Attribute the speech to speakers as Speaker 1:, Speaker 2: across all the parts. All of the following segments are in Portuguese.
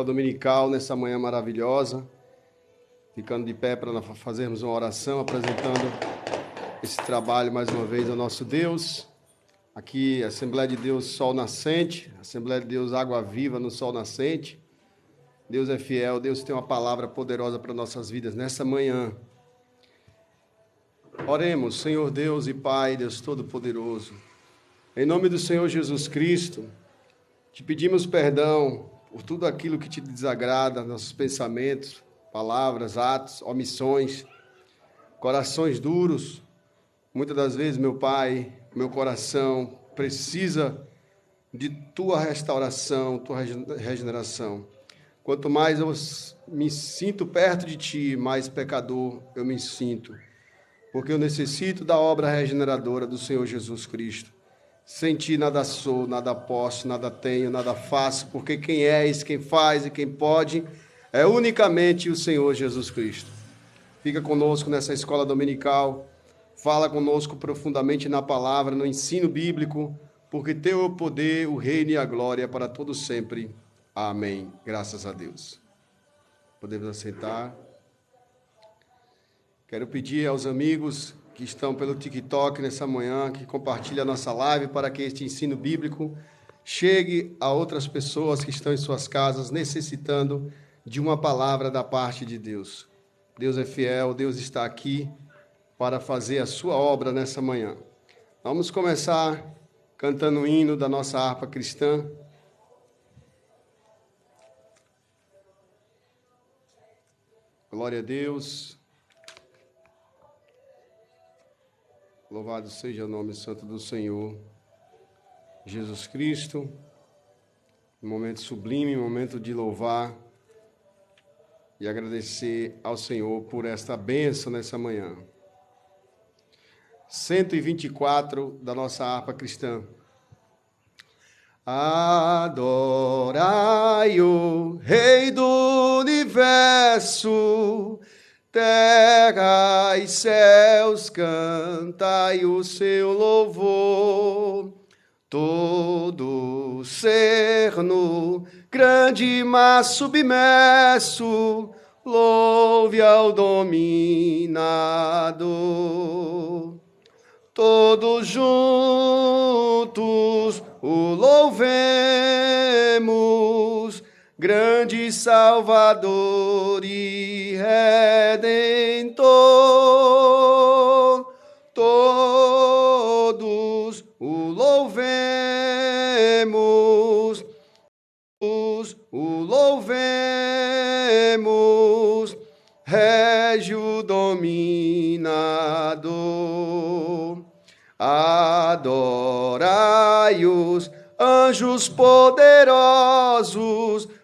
Speaker 1: Dominical nessa manhã maravilhosa, ficando de pé para fazermos uma oração, apresentando esse trabalho mais uma vez ao nosso Deus. Aqui, Assembleia de Deus Sol Nascente, Assembleia de Deus Água Viva no Sol Nascente. Deus é fiel, Deus tem uma palavra poderosa para nossas vidas nessa manhã. Oremos, Senhor Deus e Pai, Deus Todo-Poderoso. Em nome do Senhor Jesus Cristo, te pedimos perdão por tudo aquilo que te desagrada, nossos pensamentos, palavras, atos, omissões, corações duros. Muitas das vezes, meu Pai, meu coração precisa de tua restauração, tua regeneração. Quanto mais eu me sinto perto de ti, mais pecador eu me sinto, porque eu necessito da obra regeneradora do Senhor Jesus Cristo. Sem ti nada sou, nada posso, nada tenho, nada faço, porque quem és, quem faz e quem pode é unicamente o Senhor Jesus Cristo. Fica conosco nessa escola dominical, fala conosco profundamente na palavra, no ensino bíblico, porque teu é o poder, o reino e a glória para todos sempre. Amém. Graças a Deus. Podemos assentar. Quero pedir aos amigos que estão pelo TikTok nessa manhã, que compartilhem a nossa live para que este ensino bíblico chegue a outras pessoas que estão em suas casas necessitando de uma palavra da parte de Deus. Deus é fiel, Deus está aqui para fazer a sua obra nessa manhã. Vamos começar cantando o hino da nossa harpa cristã. Glória a Deus. Louvado seja o nome santo do Senhor Jesus Cristo. Um momento sublime, um momento de louvar e agradecer ao Senhor por esta bênção nessa manhã. 124 da nossa harpa cristã. Adorai o Rei do Universo, terra e céus, cantai o seu louvor. Todo ser nu, grande mar submerso, louve ao dominador. Todos juntos o louvemos, grande Salvador e Redentor. Todos o louvemos, Régio dominador. Adorai os anjos poderosos,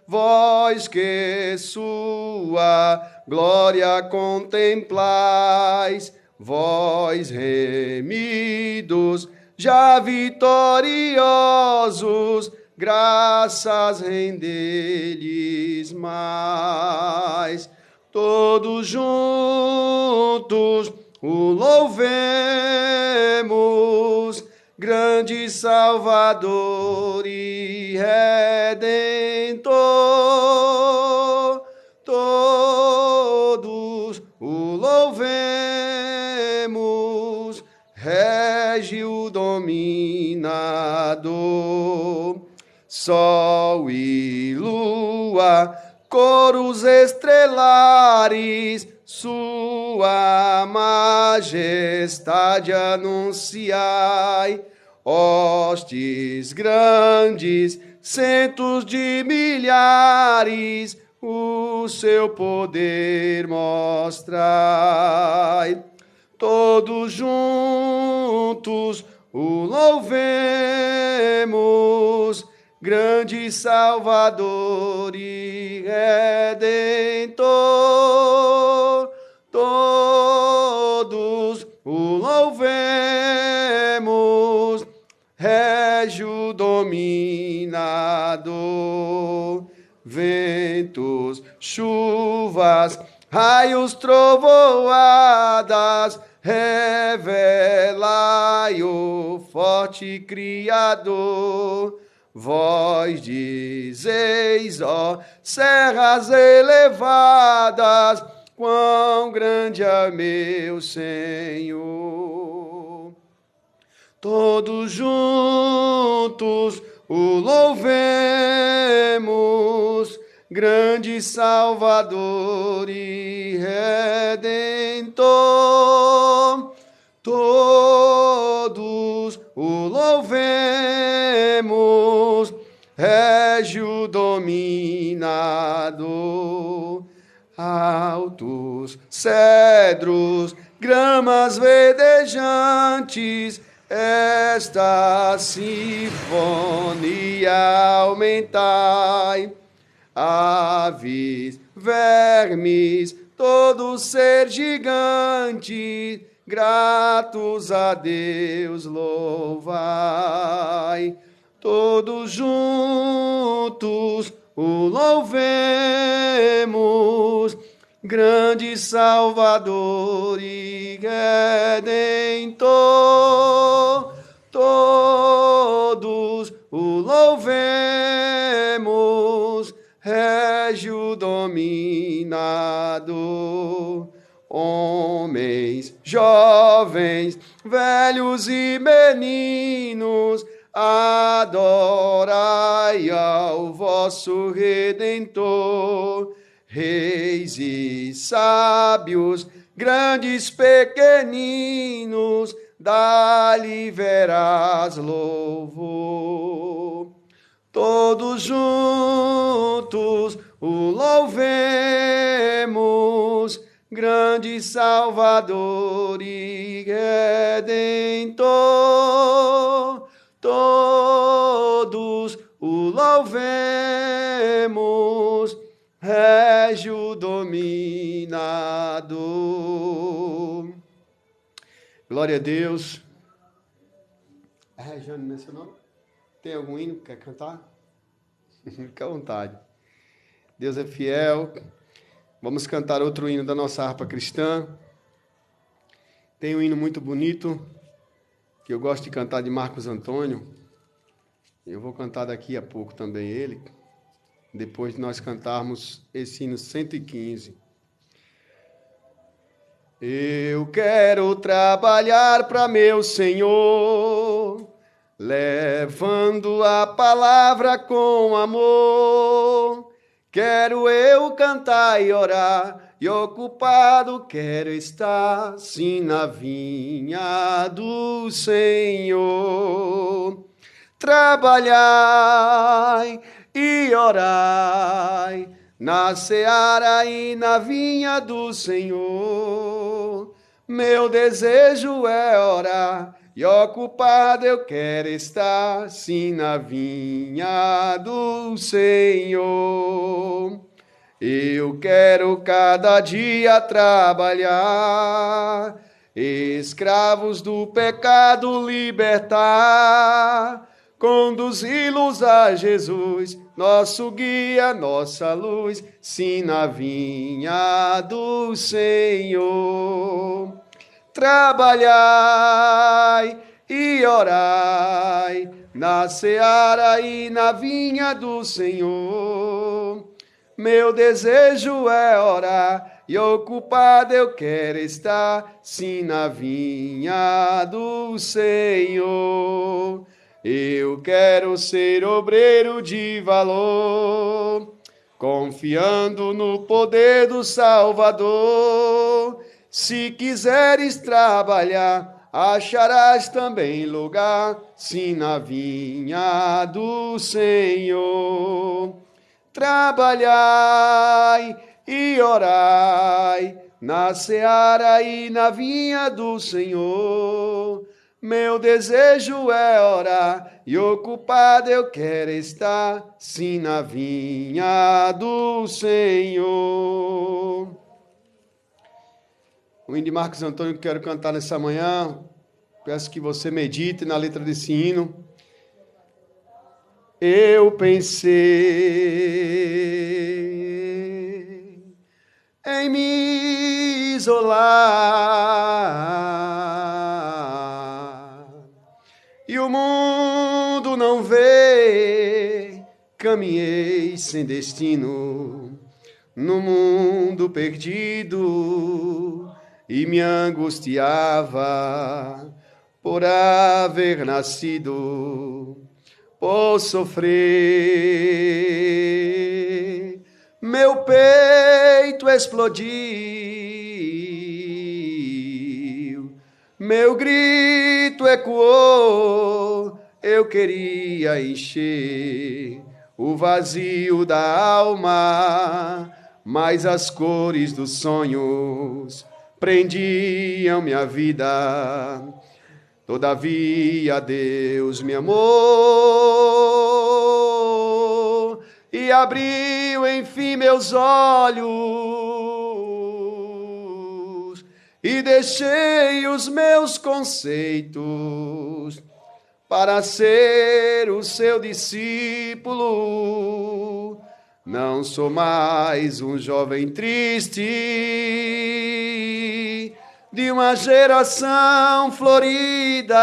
Speaker 1: vós que sua glória contemplais, vós remidos, já vitoriosos, graças render-lhes mais. Todos juntos o louvemos, grande Salvador e Redentor. Todos o louvemos, Régio dominador. Sol e lua, coros estrelares, sua majestade anunciai. Hostes grandes, centos de milhares, o seu poder mostrai. Todos juntos o louvemos, grande Salvador e Redentor. Todos o louvemos, Régio dominador. Ventos, chuvas, raios, trovoadas, revelai o forte Criador. Vós dizeis, ó serras elevadas, quão grande é meu Senhor. Todos juntos o louvemos, grande Salvador e Redentor. Todos o louvemos, régio dominador. Altos cedros, gramas verdejantes, esta sinfonia aumentai. Aves, vermes, todo ser gigante, gratos a Deus louvai. Todos juntos o louvemos, grande Salvador e Redentor. Todos o louvemos, régio dominador. Homens, jovens, velhos e meninos, adorai ao vosso Redentor. Reis e sábios, grandes, pequeninos, dá-lhe verás louvor. Todos juntos o louvemos, grande Salvador e Redentor. Todos o louvemos, régio dominador. Glória a Deus. A Regiane mencionou? Tem algum hino que quer cantar? Fica à vontade. Deus é fiel. Vamos cantar outro hino da nossa harpa cristã. Tem um hino muito bonito, que eu gosto de cantar, de Marcos Antônio. Eu vou cantar daqui a pouco também ele, depois de nós cantarmos esse hino 115. Eu quero trabalhar para meu Senhor, levando a palavra com amor. Quero eu cantar e orar, e ocupado quero estar, sim, na vinha do Senhor. Trabalhai e orai, na seara e na vinha do Senhor. Meu desejo é orar, e ocupado eu quero estar, sim, na vinha do Senhor. Eu quero cada dia trabalhar, escravos do pecado libertar, conduzi-los a Jesus, nosso guia, nossa luz, sim, na vinha do Senhor. Trabalhai e orai, na seara e na vinha do Senhor. Meu desejo é orar, e ocupado eu quero estar, sim, na vinha do Senhor. Eu quero ser obreiro de valor, confiando no poder do Salvador. Se quiseres trabalhar, acharás também lugar, sim, na vinha do Senhor. Trabalhai e orai, na seara e na vinha do Senhor. Meu desejo é orar, e ocupado eu quero estar, sim, na vinha do Senhor. O hino de Marcos Antônio que quero cantar nessa manhã, peço que você medite na letra desse hino. Eu pensei em me isolar, e o mundo não veio caminhei sem destino, no mundo perdido, e me angustiava por haver nascido, por sofrer. Meu peito explodiu, meu grito ecoou, eu queria encher o vazio da alma, mas as cores dos sonhos prendiam minha vida. Todavia Deus me amou e abriu enfim meus olhos e deixei os meus conceitos para ser o seu discípulo. Não sou mais um jovem triste de uma geração florida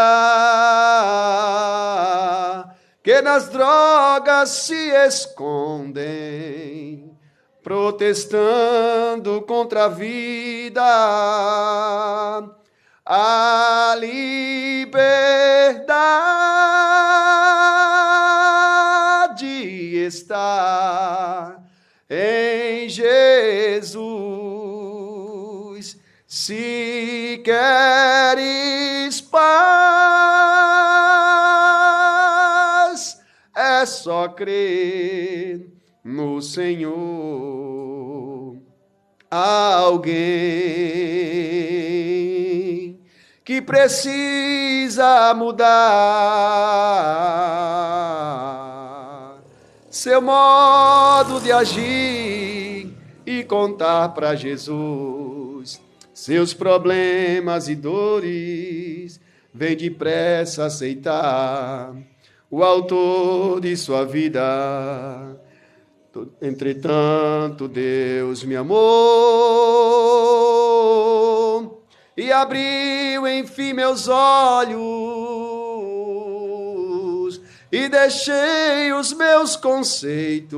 Speaker 1: que nas drogas se escondem, protestando contra a vida. A liberdade está em Jesus. Se queres paz, é só crer no Senhor. Alguém que precisa mudar seu modo de agir e contar para Jesus seus problemas e dores, vem depressa aceitar o autor de sua vida. Entretanto, Deus me amou e abriu enfim meus olhos e deixei os meus conceitos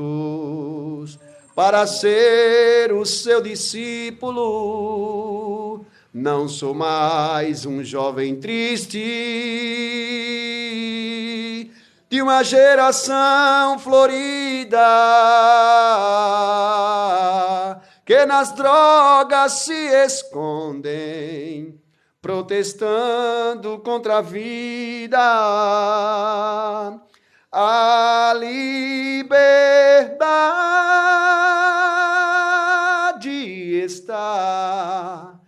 Speaker 1: para ser o seu discípulo. Não sou mais um jovem triste de uma geração florida que nas drogas se escondem, protestando contra a vida. A liberdade está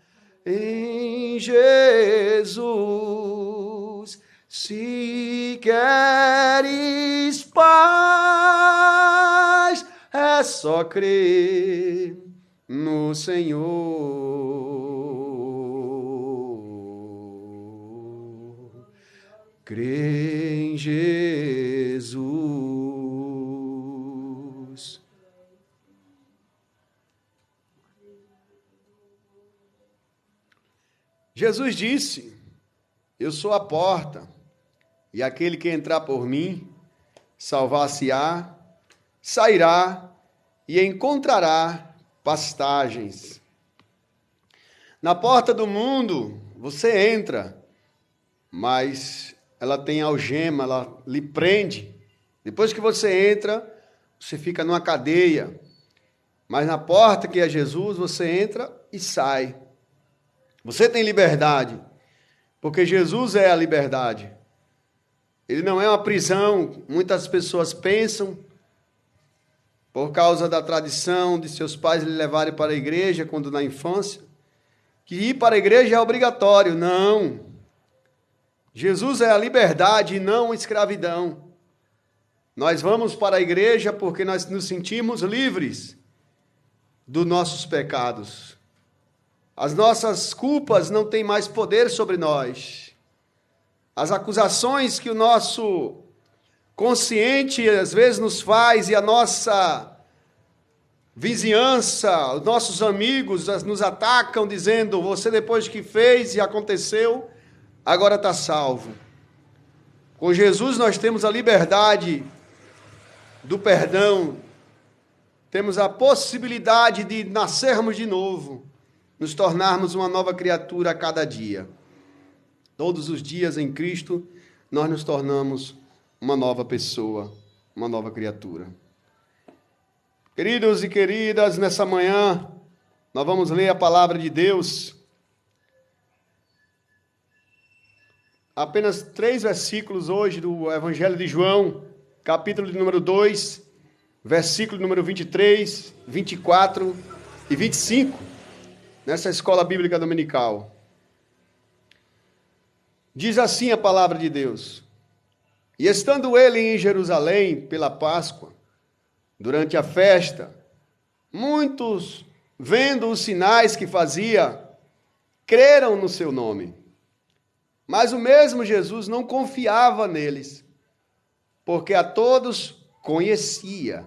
Speaker 1: em Jesus. Se queres paz, é só crer no Senhor. Crê em Jesus. Jesus disse: eu sou a porta, e aquele que entrar por mim, salvar-se-á, sairá e encontrará pastagens. Na porta do mundo, você entra, mas ela tem algema, ela lhe prende. Depois que você entra, você fica numa cadeia. Mas na porta que é Jesus, você entra e sai. Você tem liberdade, porque Jesus é a liberdade. Ele não é uma prisão. Muitas pessoas pensam, por causa da tradição de seus pais lhe levarem para a igreja quando na infância, que ir para a igreja é obrigatório. Não. Jesus é a liberdade e não a escravidão. Nós vamos para a igreja porque nós nos sentimos livres dos nossos pecados. As nossas culpas não têm mais poder sobre nós. As acusações que o nosso consciente às vezes nos faz e a nossa vizinhança, os nossos amigos nos atacam dizendo: você depois que fez e aconteceu, agora está salvo. Com Jesus nós temos a liberdade do perdão, temos a possibilidade de nascermos de novo, nos tornarmos uma nova criatura a cada dia. Todos os dias em Cristo, nós nos tornamos uma nova pessoa, uma nova criatura. Queridos e queridas, nessa manhã, nós vamos ler a palavra de Deus. Apenas 3 versículos hoje do Evangelho de João, capítulo de número 2, versículo número 23, 24 e 25, nessa escola bíblica dominical. Diz assim a palavra de Deus: E estando ele em Jerusalém pela Páscoa, durante a festa, muitos, vendo os sinais que fazia, creram no seu nome. Mas o mesmo Jesus não confiava neles, porque a todos conhecia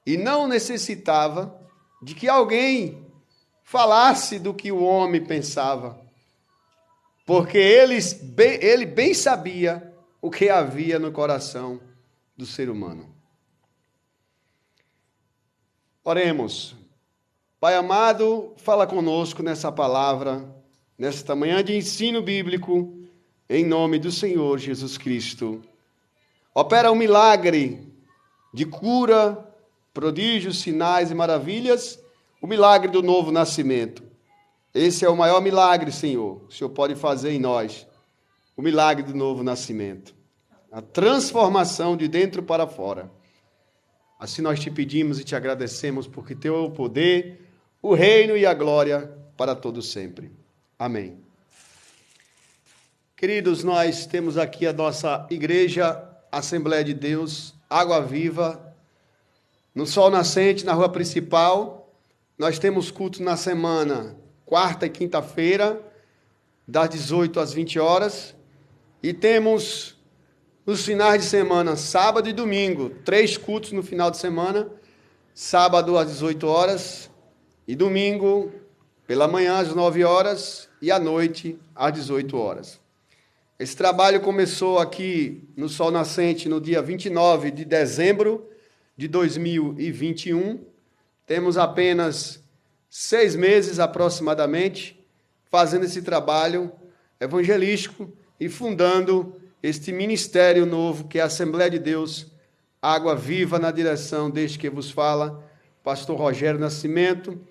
Speaker 1: e não necessitava de que alguém falasse do que o homem pensava, porque ele bem sabia o que havia no coração do ser humano. Oremos. Pai amado, fala conosco nessa palavra, nesta manhã de ensino bíblico, em nome do Senhor Jesus Cristo. Opera um milagre de cura, prodígios, sinais e maravilhas, o milagre do novo nascimento. Esse é o maior milagre, Senhor, que o Senhor pode fazer em nós, o milagre do novo nascimento, a transformação de dentro para fora. Assim nós te pedimos e te agradecemos, porque teu é o poder, o reino e a glória para todos sempre. Amém. Queridos, nós temos aqui a nossa igreja, Assembleia de Deus, Água Viva, no Sol Nascente, na rua principal. Nós temos culto na semana, quarta e quinta-feira, das 18 às 20 horas. E temos nos finais de semana, sábado e domingo, 3 cultos no final de semana, sábado às 18 horas e domingo pela manhã às 9 horas e à noite às 18 horas. Esse trabalho começou aqui no Sol Nascente no dia 29 de dezembro de 2021. Temos apenas 6 meses aproximadamente fazendo esse trabalho evangelístico e fundando este ministério novo que é a Assembleia de Deus, Água Viva, na direção deste que vos fala, pastor Rogério Nascimento.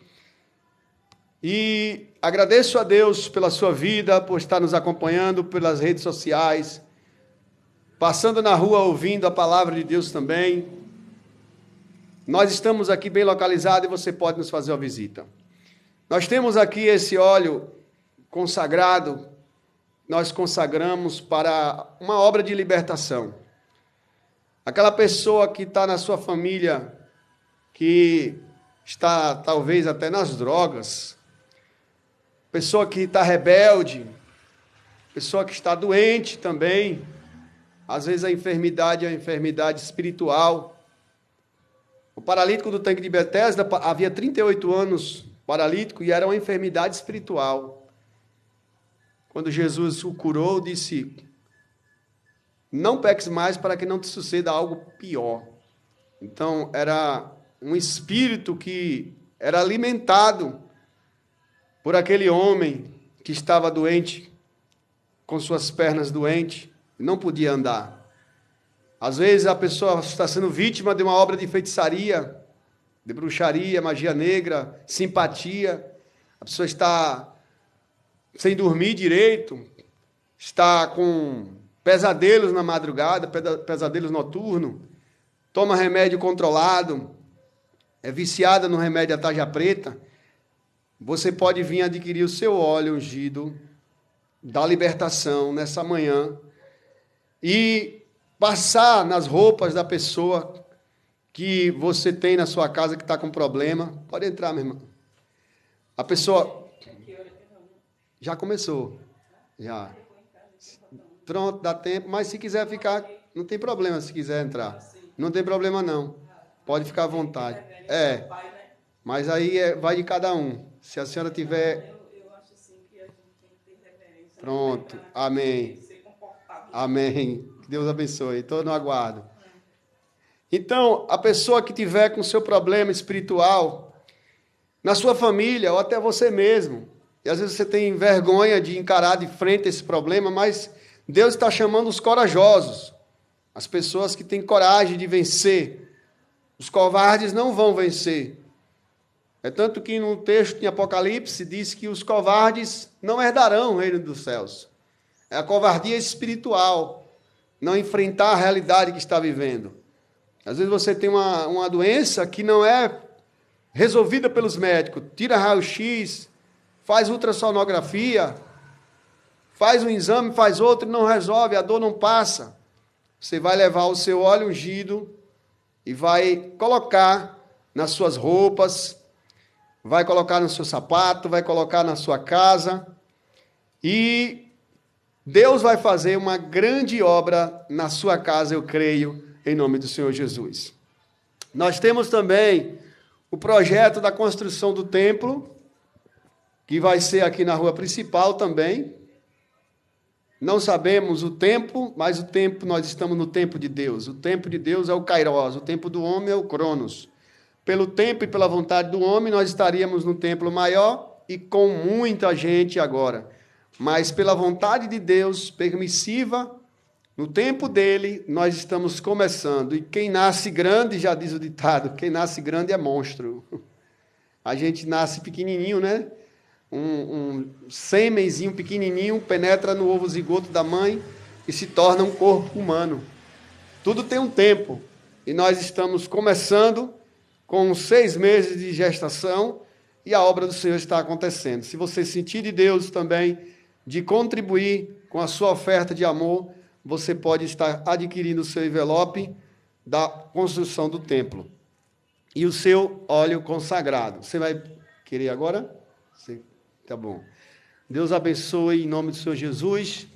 Speaker 1: E agradeço a Deus pela sua vida, por estar nos acompanhando pelas redes sociais, passando na rua ouvindo a palavra de Deus também. Nós estamos aqui bem localizados e você pode nos fazer uma visita. Nós temos aqui esse óleo consagrado, nós consagramos para uma obra de libertação. Aquela pessoa que está na sua família, que está talvez até nas drogas, pessoa que está rebelde, pessoa que está doente também, às vezes a enfermidade é uma enfermidade espiritual. O paralítico do tanque de Betesda havia 38 anos paralítico e era uma enfermidade espiritual. Quando Jesus o curou, disse: não peques mais para que não te suceda algo pior. Então, era um espírito que era alimentado por aquele homem que estava doente, com suas pernas doentes, e não podia andar. Às vezes a pessoa está sendo vítima de uma obra de feitiçaria, de bruxaria, magia negra, simpatia. A pessoa está sem dormir direito, está com pesadelos na madrugada, pesadelos noturnos, toma remédio controlado, é viciada no remédio da tarja preta. Você pode vir adquirir o seu óleo ungido da libertação nessa manhã e passar nas roupas da pessoa que você tem na sua casa que está com problema. Pode entrar, minha irmã. A pessoa já começou. Já. Pronto, dá tempo. Mas se quiser ficar, não tem problema se quiser entrar. Não tem problema, não. Pode ficar à vontade. É. Mas aí vai de cada um. Se a senhora tiver... Eu acho assim que a gente tem que ter reverência. Pronto. Amém. Amém. Que Deus abençoe. Estou no aguardo. Então, a pessoa que tiver com seu problema espiritual, na sua família ou até você mesmo, e às vezes você tem vergonha de encarar de frente esse problema, mas Deus está chamando os corajosos, as pessoas que têm coragem de vencer. Os covardes não vão vencer. É tanto que no texto de Apocalipse diz que os covardes não herdarão o reino dos céus. É a covardia espiritual, não enfrentar a realidade que está vivendo. Às vezes você tem uma doença que não é resolvida pelos médicos. Tira raio-x, faz ultrassonografia, faz um exame, faz outro e não resolve, a dor não passa. Você vai levar o seu óleo ungido e vai colocar nas suas roupas, vai colocar no seu sapato, vai colocar na sua casa e Deus vai fazer uma grande obra na sua casa, eu creio, em nome do Senhor Jesus. Nós temos também o projeto da construção do templo, que vai ser aqui na rua principal também. Não sabemos o tempo, mas o tempo, nós estamos no tempo de Deus. O tempo de Deus é o Kairos, o tempo do homem é o Cronos. Pelo tempo e pela vontade do homem, nós estaríamos no templo maior e com muita gente agora. Mas pela vontade de Deus, permissiva, no tempo dele, nós estamos começando. E quem nasce grande, já diz o ditado, quem nasce grande é monstro. A gente nasce pequenininho, né? Um sêmenzinho pequenininho penetra no ovo zigoto da mãe e se torna um corpo humano. Tudo tem um tempo. E nós estamos começando com 6 meses de gestação e a obra do Senhor está acontecendo. Se você sentir de Deus também, de contribuir com a sua oferta de amor, você pode estar adquirindo o seu envelope da construção do templo e o seu óleo consagrado. Você vai querer agora? Tá bom. Deus abençoe em nome do Senhor Jesus.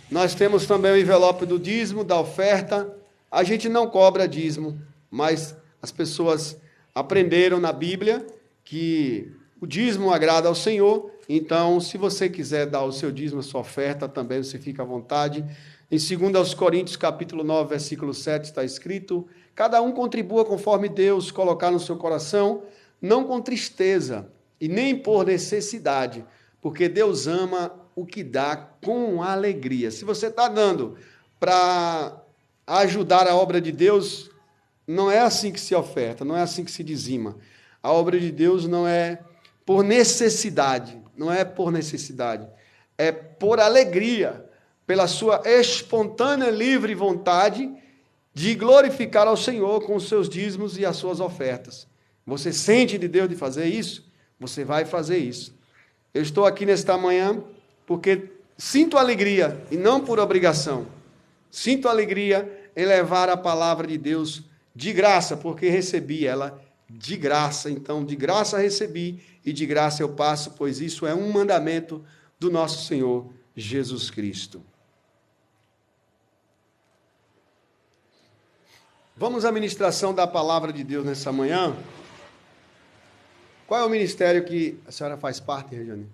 Speaker 1: Nós temos também o envelope do dízimo, da oferta. A gente não cobra dízimo, mas as pessoas aprenderam na Bíblia que o dízimo agrada ao Senhor. Então, se você quiser dar o seu dízimo, a sua oferta, também você fica à vontade. Em 2 Coríntios, capítulo 9, versículo 7, está escrito: cada um contribua conforme Deus colocar no seu coração, não com tristeza e nem por necessidade, porque Deus ama o que dá com alegria. Se você está dando para ajudar a obra de Deus, não é assim que se oferta, não é assim que se dizima. A obra de Deus não é por necessidade, não é por necessidade, é por alegria, pela sua espontânea livre vontade de glorificar ao Senhor com os seus dízimos e as suas ofertas. Você sente de Deus de fazer isso? Você vai fazer isso. Eu estou aqui nesta manhã porque sinto alegria, e não por obrigação. Sinto alegria em levar a palavra de Deus de graça, porque recebi ela de graça. Então, de graça recebi e de graça eu passo, pois isso é um mandamento do nosso Senhor Jesus Cristo. Vamos à ministração da palavra de Deus nessa manhã. Qual é o ministério que a senhora faz parte, Regiane?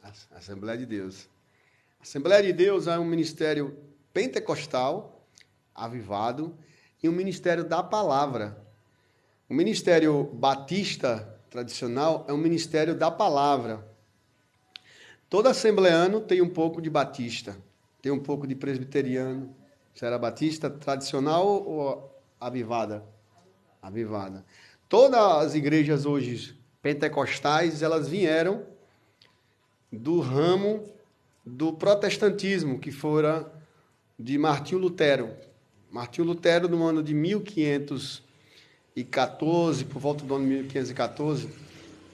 Speaker 1: A Assembleia de Deus. A Assembleia de Deus é um ministério pentecostal, avivado, e um ministério da palavra. O ministério batista tradicional é um ministério da palavra. Todo assembleano tem um pouco de batista, tem um pouco de presbiteriano. Você era batista tradicional ou avivada? Avivada. Todas as igrejas hoje pentecostais, elas vieram do ramo do protestantismo, que fora de Martinho Lutero. Martinho Lutero, no ano de 1514, por volta do ano de 1514,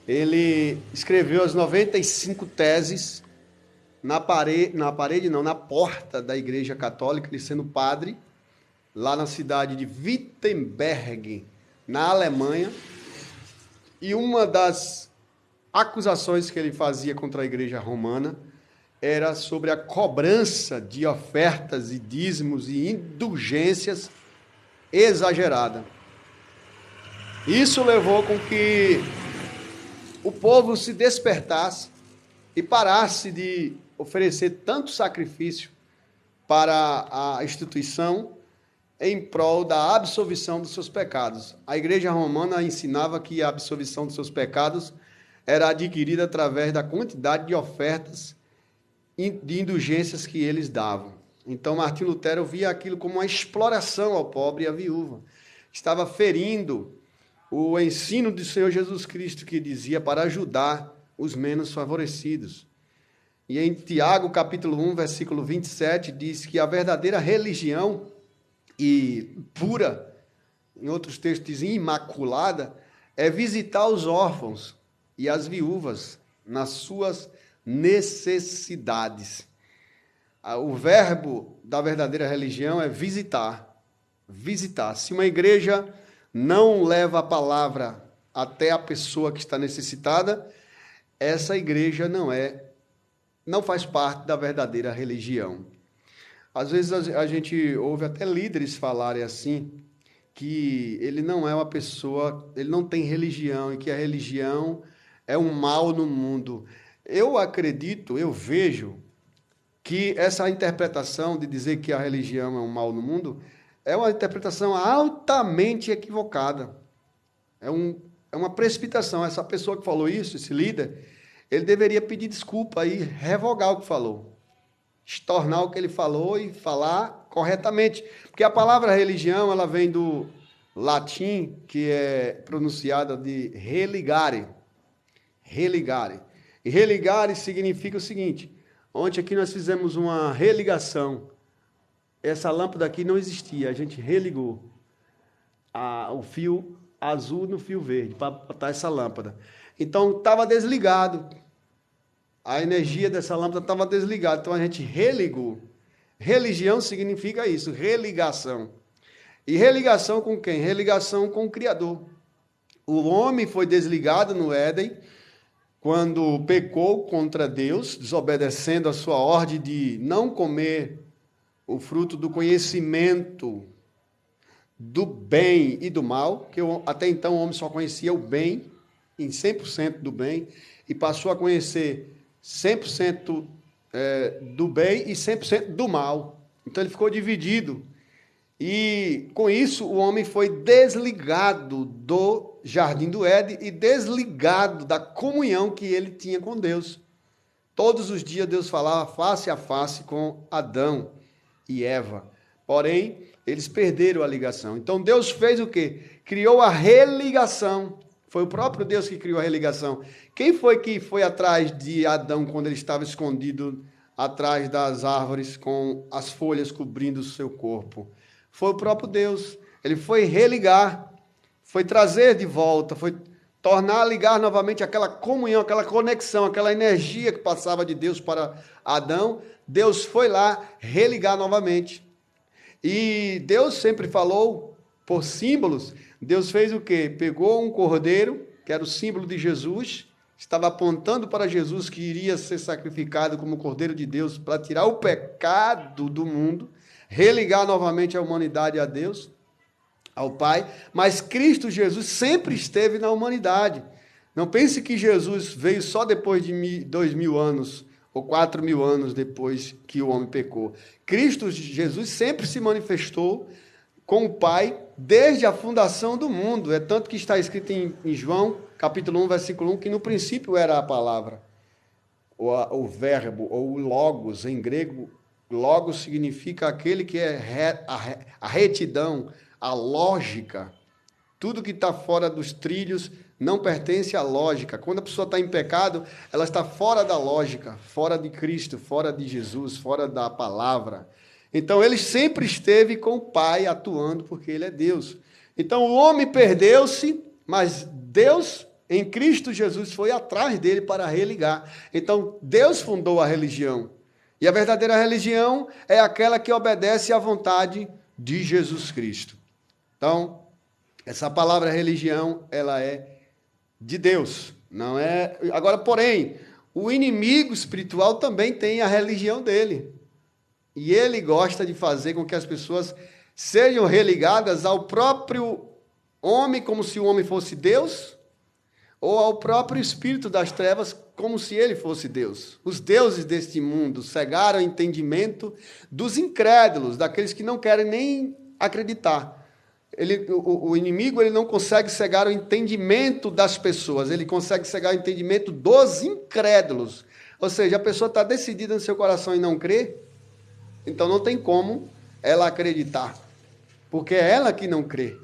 Speaker 1: ele escreveu as 95 teses na porta da Igreja Católica, ele sendo padre, lá na cidade de Wittenberg, na Alemanha, e uma das acusações que ele fazia contra a Igreja Romana era sobre a cobrança de ofertas e dízimos e indulgências exagerada. Isso levou com que o povo se despertasse e parasse de oferecer tanto sacrifício para a instituição em prol da absolvição dos seus pecados. A igreja romana ensinava que a absolvição dos seus pecados era adquirida através da quantidade de ofertas de indulgências que eles davam. Então, Martinho Lutero via aquilo como uma exploração ao pobre e à viúva. Estava ferindo o ensino do Senhor Jesus Cristo, que dizia para ajudar os menos favorecidos. E em Tiago, capítulo 1, versículo 27, diz que a verdadeira religião e pura, em outros textos dizem imaculada, é visitar os órfãos e as viúvas nas suas necessidades. O verbo da verdadeira religião é visitar. Visitar. Se uma igreja não leva a palavra até a pessoa que está necessitada, essa igreja não faz parte da verdadeira religião. Às vezes a gente ouve até líderes falarem assim, que ele não é uma pessoa, ele não tem religião, e que a religião é um mal no mundo. Eu acredito, eu vejo, que essa interpretação de dizer que a religião é um mal no mundo é uma interpretação altamente equivocada. É uma precipitação. Essa pessoa que falou isso, esse líder, ele deveria pedir desculpa e revogar o que falou. Estornar o que ele falou e falar corretamente. Porque a palavra religião, ela vem do latim, que é pronunciada de religare. Religare. E religare significa o seguinte: ontem aqui nós fizemos uma religação. Essa lâmpada aqui não existia, a gente religou o fio azul no fio verde para botar essa lâmpada. Então estava desligado. A energia dessa lâmpada estava desligada, então a gente religou. Religião significa isso, religação. E religação com quem? Religação com o Criador. O homem foi desligado no Éden quando pecou contra Deus, desobedecendo a sua ordem de não comer o fruto do conhecimento do bem e do mal, que até então o homem só conhecia o bem, em 100% do bem, e passou a conhecer 100% do bem e 100% do mal. Então ele ficou dividido. E com isso o homem foi desligado do jardim do Éden e desligado da comunhão que ele tinha com Deus. Todos os dias Deus falava face a face com Adão e Eva. Porém, eles perderam a ligação. Então Deus fez o quê? Criou a religação. Foi o próprio Deus que criou a religação. Quem foi que foi atrás de Adão quando ele estava escondido atrás das árvores com as folhas cobrindo o seu corpo? Foi o próprio Deus. Ele foi religar, foi trazer de volta, foi tornar a ligar novamente aquela comunhão, aquela conexão, aquela energia que passava de Deus para Adão. Deus foi lá religar novamente. E Deus sempre falou por símbolos. Deus fez o quê? Pegou um cordeiro, que era o símbolo de Jesus, estava apontando para Jesus que iria ser sacrificado como cordeiro de Deus para tirar o pecado do mundo, religar novamente a humanidade a Deus, ao Pai. Mas Cristo Jesus sempre esteve na humanidade. Não pense que Jesus veio só depois de 2.000 anos ou 4.000 anos depois que o homem pecou. Cristo Jesus sempre se manifestou com o Pai desde a fundação do mundo. É tanto que está escrito em João, capítulo 1, versículo 1, que no princípio era a palavra, o verbo, ou o logos, em grego. Logos significa aquele que é a retidão, a lógica. Tudo que está fora dos trilhos não pertence à lógica. Quando a pessoa está em pecado, ela está fora da lógica, fora de Cristo, fora de Jesus, fora da palavra. Então, ele sempre esteve com o Pai atuando, porque ele é Deus. Então, o homem perdeu-se, mas Deus, em Cristo Jesus, foi atrás dele para religar. Então, Deus fundou a religião. E a verdadeira religião é aquela que obedece à vontade de Jesus Cristo. Então, essa palavra religião, ela é de Deus, não é? Agora, porém, o inimigo espiritual também tem a religião dele. E ele gosta de fazer com que as pessoas sejam religadas ao próprio homem, como se o homem fosse Deus, ou ao próprio espírito das trevas, como se ele fosse Deus. Os deuses deste mundo cegaram o entendimento dos incrédulos, daqueles que não querem nem acreditar. O inimigo ele não consegue cegar o entendimento das pessoas, ele consegue cegar o entendimento dos incrédulos. Ou seja, a pessoa está decidida no seu coração em não crer, então não tem como ela acreditar, porque é ela que não crê.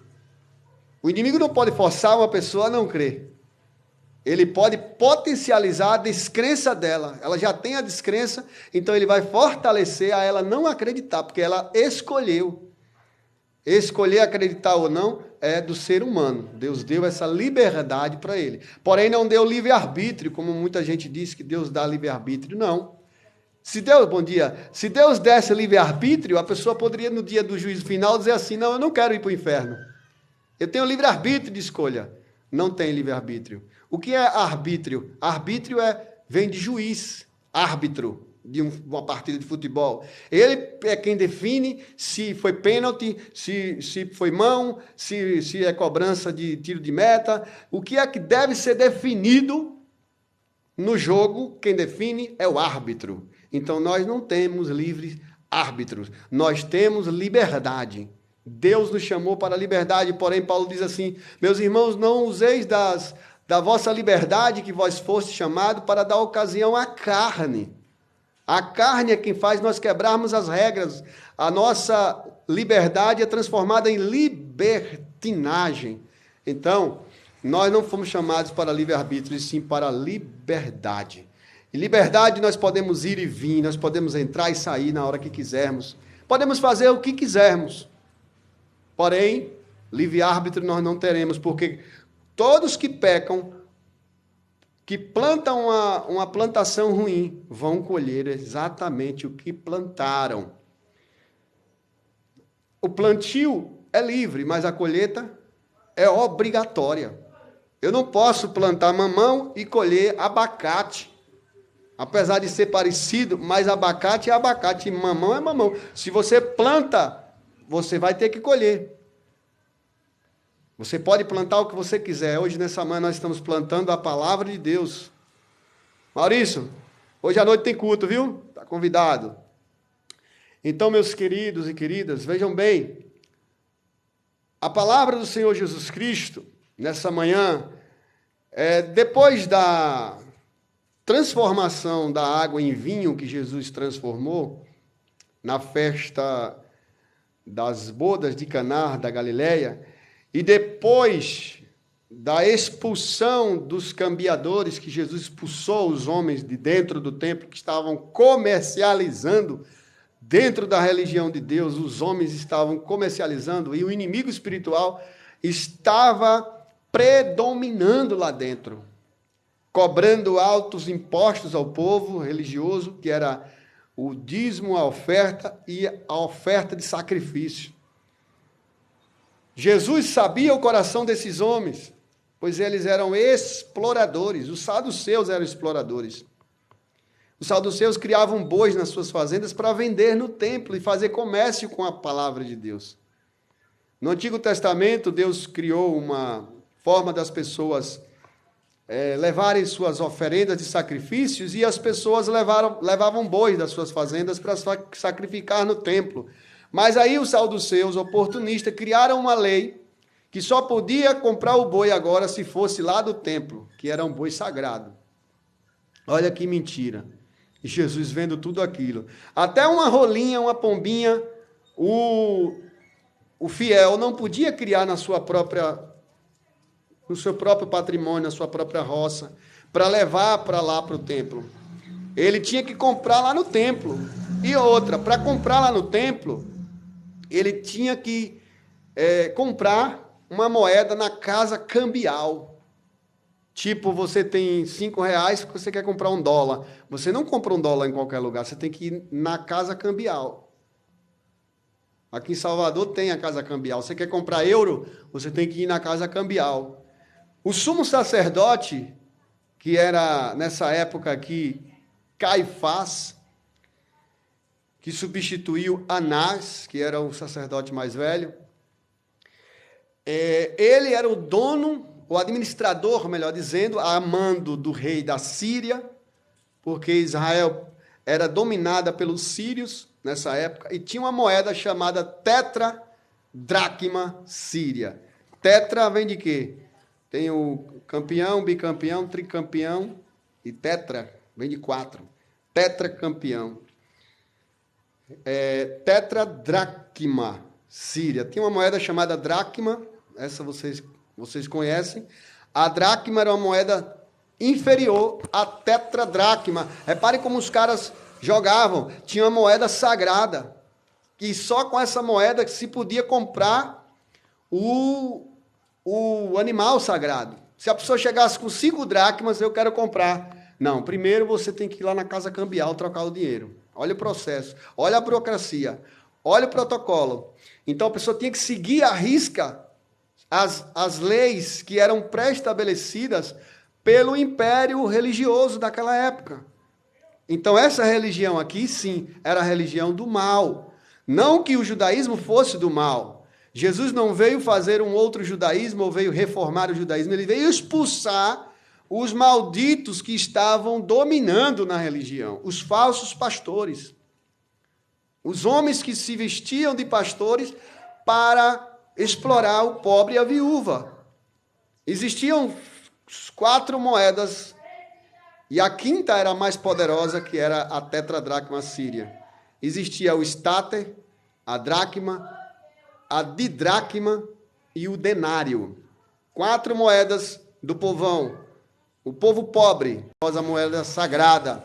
Speaker 1: O inimigo não pode forçar uma pessoa a não crer. Ele pode potencializar a descrença dela. Ela já tem a descrença, então ele vai fortalecer a ela não acreditar, porque ela escolheu. Escolher acreditar ou não é do ser humano. Deus deu essa liberdade para ele. Porém, não deu livre-arbítrio, como muita gente diz que Deus dá livre-arbítrio. Não. Bom dia. Se Deus desse livre-arbítrio, a pessoa poderia, no dia do juízo final, dizer assim: não, eu não quero ir para o inferno. Eu tenho livre-arbítrio de escolha. Não tem livre-arbítrio. O que é arbítrio? Arbítrio vem de juiz, árbitro de uma partida de futebol. Ele é quem define se foi pênalti, se foi mão, se é cobrança de tiro de meta. O que é que deve ser definido no jogo, quem define é o árbitro. Então nós não temos livres árbitros, nós temos liberdade. Deus nos chamou para a liberdade, porém Paulo diz assim: meus irmãos, não useis da vossa liberdade que vós foste chamado para dar ocasião à carne. A carne é quem faz nós quebrarmos as regras. A nossa liberdade é transformada em libertinagem. Então, nós não fomos chamados para livre-arbítrio, e sim para liberdade. Em liberdade nós podemos ir e vir, nós podemos entrar e sair na hora que quisermos. Podemos fazer o que quisermos. Porém, livre-arbítrio nós não teremos, porque todos que pecam, que plantam uma plantação ruim, vão colher exatamente o que plantaram. O plantio é livre, mas a colheita é obrigatória. Eu não posso plantar mamão e colher abacate. Apesar de ser parecido, mas abacate é abacate, mamão é mamão. Se você planta, você vai ter que colher. Você pode plantar o que você quiser. Hoje, nessa manhã, nós estamos plantando a palavra de Deus. Maurício, hoje à noite tem culto, viu? Está convidado. Então, meus queridos e queridas, vejam bem. A palavra do Senhor Jesus Cristo, nessa manhã, depois da transformação da água em vinho que Jesus transformou, na festa das bodas de Caná da Galileia, e depois da expulsão dos cambiadores, que Jesus expulsou os homens de dentro do templo que estavam comercializando dentro da religião de Deus, os homens estavam comercializando e o inimigo espiritual estava predominando lá dentro, cobrando altos impostos ao povo religioso, que era o dízimo, a oferta e a oferta de sacrifício. Jesus sabia o coração desses homens, pois eles eram exploradores. Os saduceus eram exploradores. Os saduceus criavam bois nas suas fazendas para vender no templo e fazer comércio com a palavra de Deus. No Antigo Testamento, Deus criou uma forma das pessoas levarem suas oferendas de sacrifícios, e as pessoas levavam bois das suas fazendas para sacrificar no templo. Mas aí os saduceus oportunistas criaram uma lei que só podia comprar o boi agora se fosse lá do templo, que era um boi sagrado. Olha que mentira. E Jesus vendo tudo aquilo. Até uma rolinha, uma pombinha, o fiel não podia criar no seu próprio patrimônio, na sua própria roça, para levar para lá para o templo. Ele tinha que comprar lá no templo. E outra, para comprar lá no templo, ele tinha que comprar uma moeda na casa cambial. Tipo, você tem R$5, você quer comprar $1. Você não compra $1 em qualquer lugar, você tem que ir na casa cambial. Aqui em Salvador tem a casa cambial. Você quer comprar euro, você tem que ir na casa cambial. O sumo sacerdote, que era nessa época aqui Caifás, que substituiu Anás, que era o sacerdote mais velho, ele era o dono, o administrador, melhor dizendo, a mando do rei da Síria, porque Israel era dominada pelos sírios nessa época, e tinha uma moeda chamada tetra dracma síria. Tetra vem de quê? Tem o campeão, bicampeão, tricampeão e tetra vem de 4. Tetracampeão. Tetradracma síria. Tem uma moeda chamada dracma, essa vocês conhecem. A dracma era uma moeda inferior à tetradracma. Repare como os caras jogavam. Tinha uma moeda sagrada. E só com essa moeda que se podia comprar o animal sagrado. Se a pessoa chegasse com 5 dracmas, eu quero comprar. Não, primeiro você tem que ir lá na casa cambial trocar o dinheiro. Olha o processo, olha a burocracia, olha o protocolo. Então a pessoa tinha que seguir à risca as leis que eram pré-estabelecidas pelo império religioso daquela época. Então essa religião aqui, sim, era a religião do mal. Não que o judaísmo fosse do mal. Jesus não veio fazer um outro judaísmo ou veio reformar o judaísmo. Ele veio expulsar os malditos que estavam dominando na religião, os falsos pastores. Os homens que se vestiam de pastores para explorar o pobre e a viúva. Existiam 4 moedas e a quinta era a mais poderosa, que era a tetradracma síria. Existia o estáter, a dracma, a didracma e o denário. 4 moedas do povão. O povo pobre, a moeda sagrada.